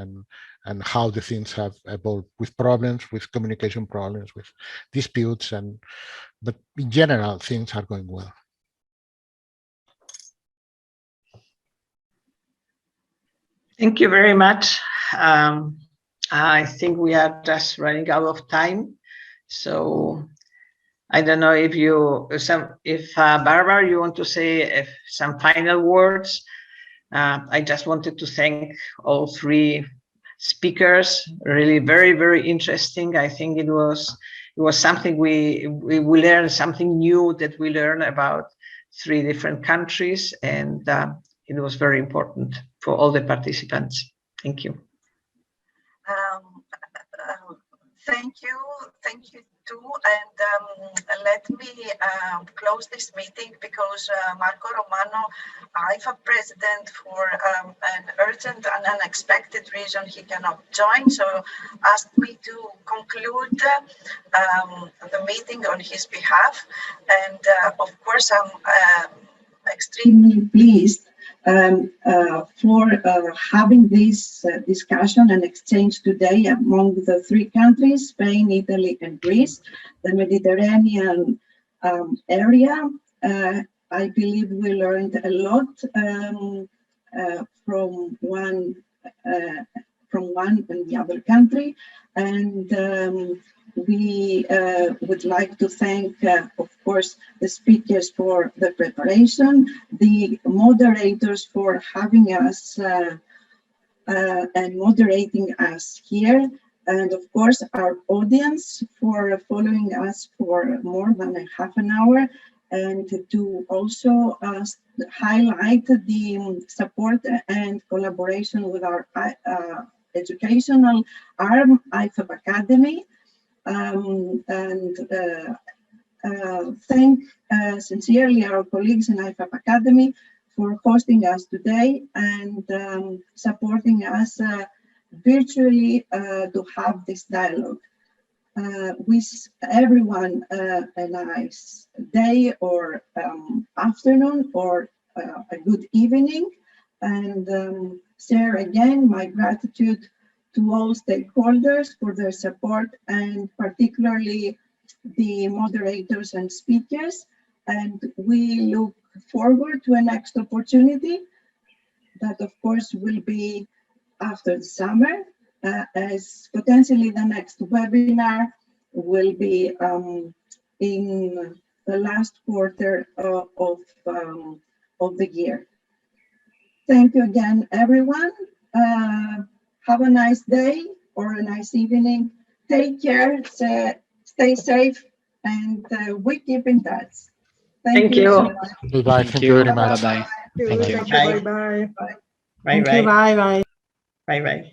how the things have evolved, with problems, with communication problems, with disputes, but in general, things are going well. Thank you very much. I think we are just running out of time, so I don't know if Barbara, you want to say some final words. I just wanted to thank all three speakers. Really, very, very interesting. I think it was something we learned, something new that we learned about 3 different countries, and it was very important for all the participants. Thank you. Thank you too. And let me close this meeting, because Marco Romano, EI.E.F.I president, for an urgent and unexpected reason, he cannot join. So asked me to conclude the meeting on his behalf. And of course, I'm extremely pleased for having this discussion and exchange today among the three countries, Spain, Italy, and Greece, the Mediterranean area. I believe we learned a lot from one and the other country, and we would like to thank, of course, the speakers for the preparation, the moderators for having us and moderating us here, and of course our audience for following us for more than a half an hour, and to also highlight the support and collaboration with our educational arm, EI.F.I Academy, and thank sincerely our colleagues in EI.F.I Academy for hosting us today and supporting us virtually to have this dialogue. Wish everyone a nice day or afternoon or a good evening, and share again my gratitude to all stakeholders for their support, and particularly the moderators and speakers. And we look forward to a next opportunity that of course will be after the summer, as potentially the next webinar will be in the last quarter of the year. Thank you again, everyone. Have a nice day or a nice evening. Take care, stay safe, and we keep in touch. Thank you. So much. Goodbye. Thank you very much. Bye-bye. Thank you. Bye-bye. Bye-bye. Bye-bye. Bye-bye.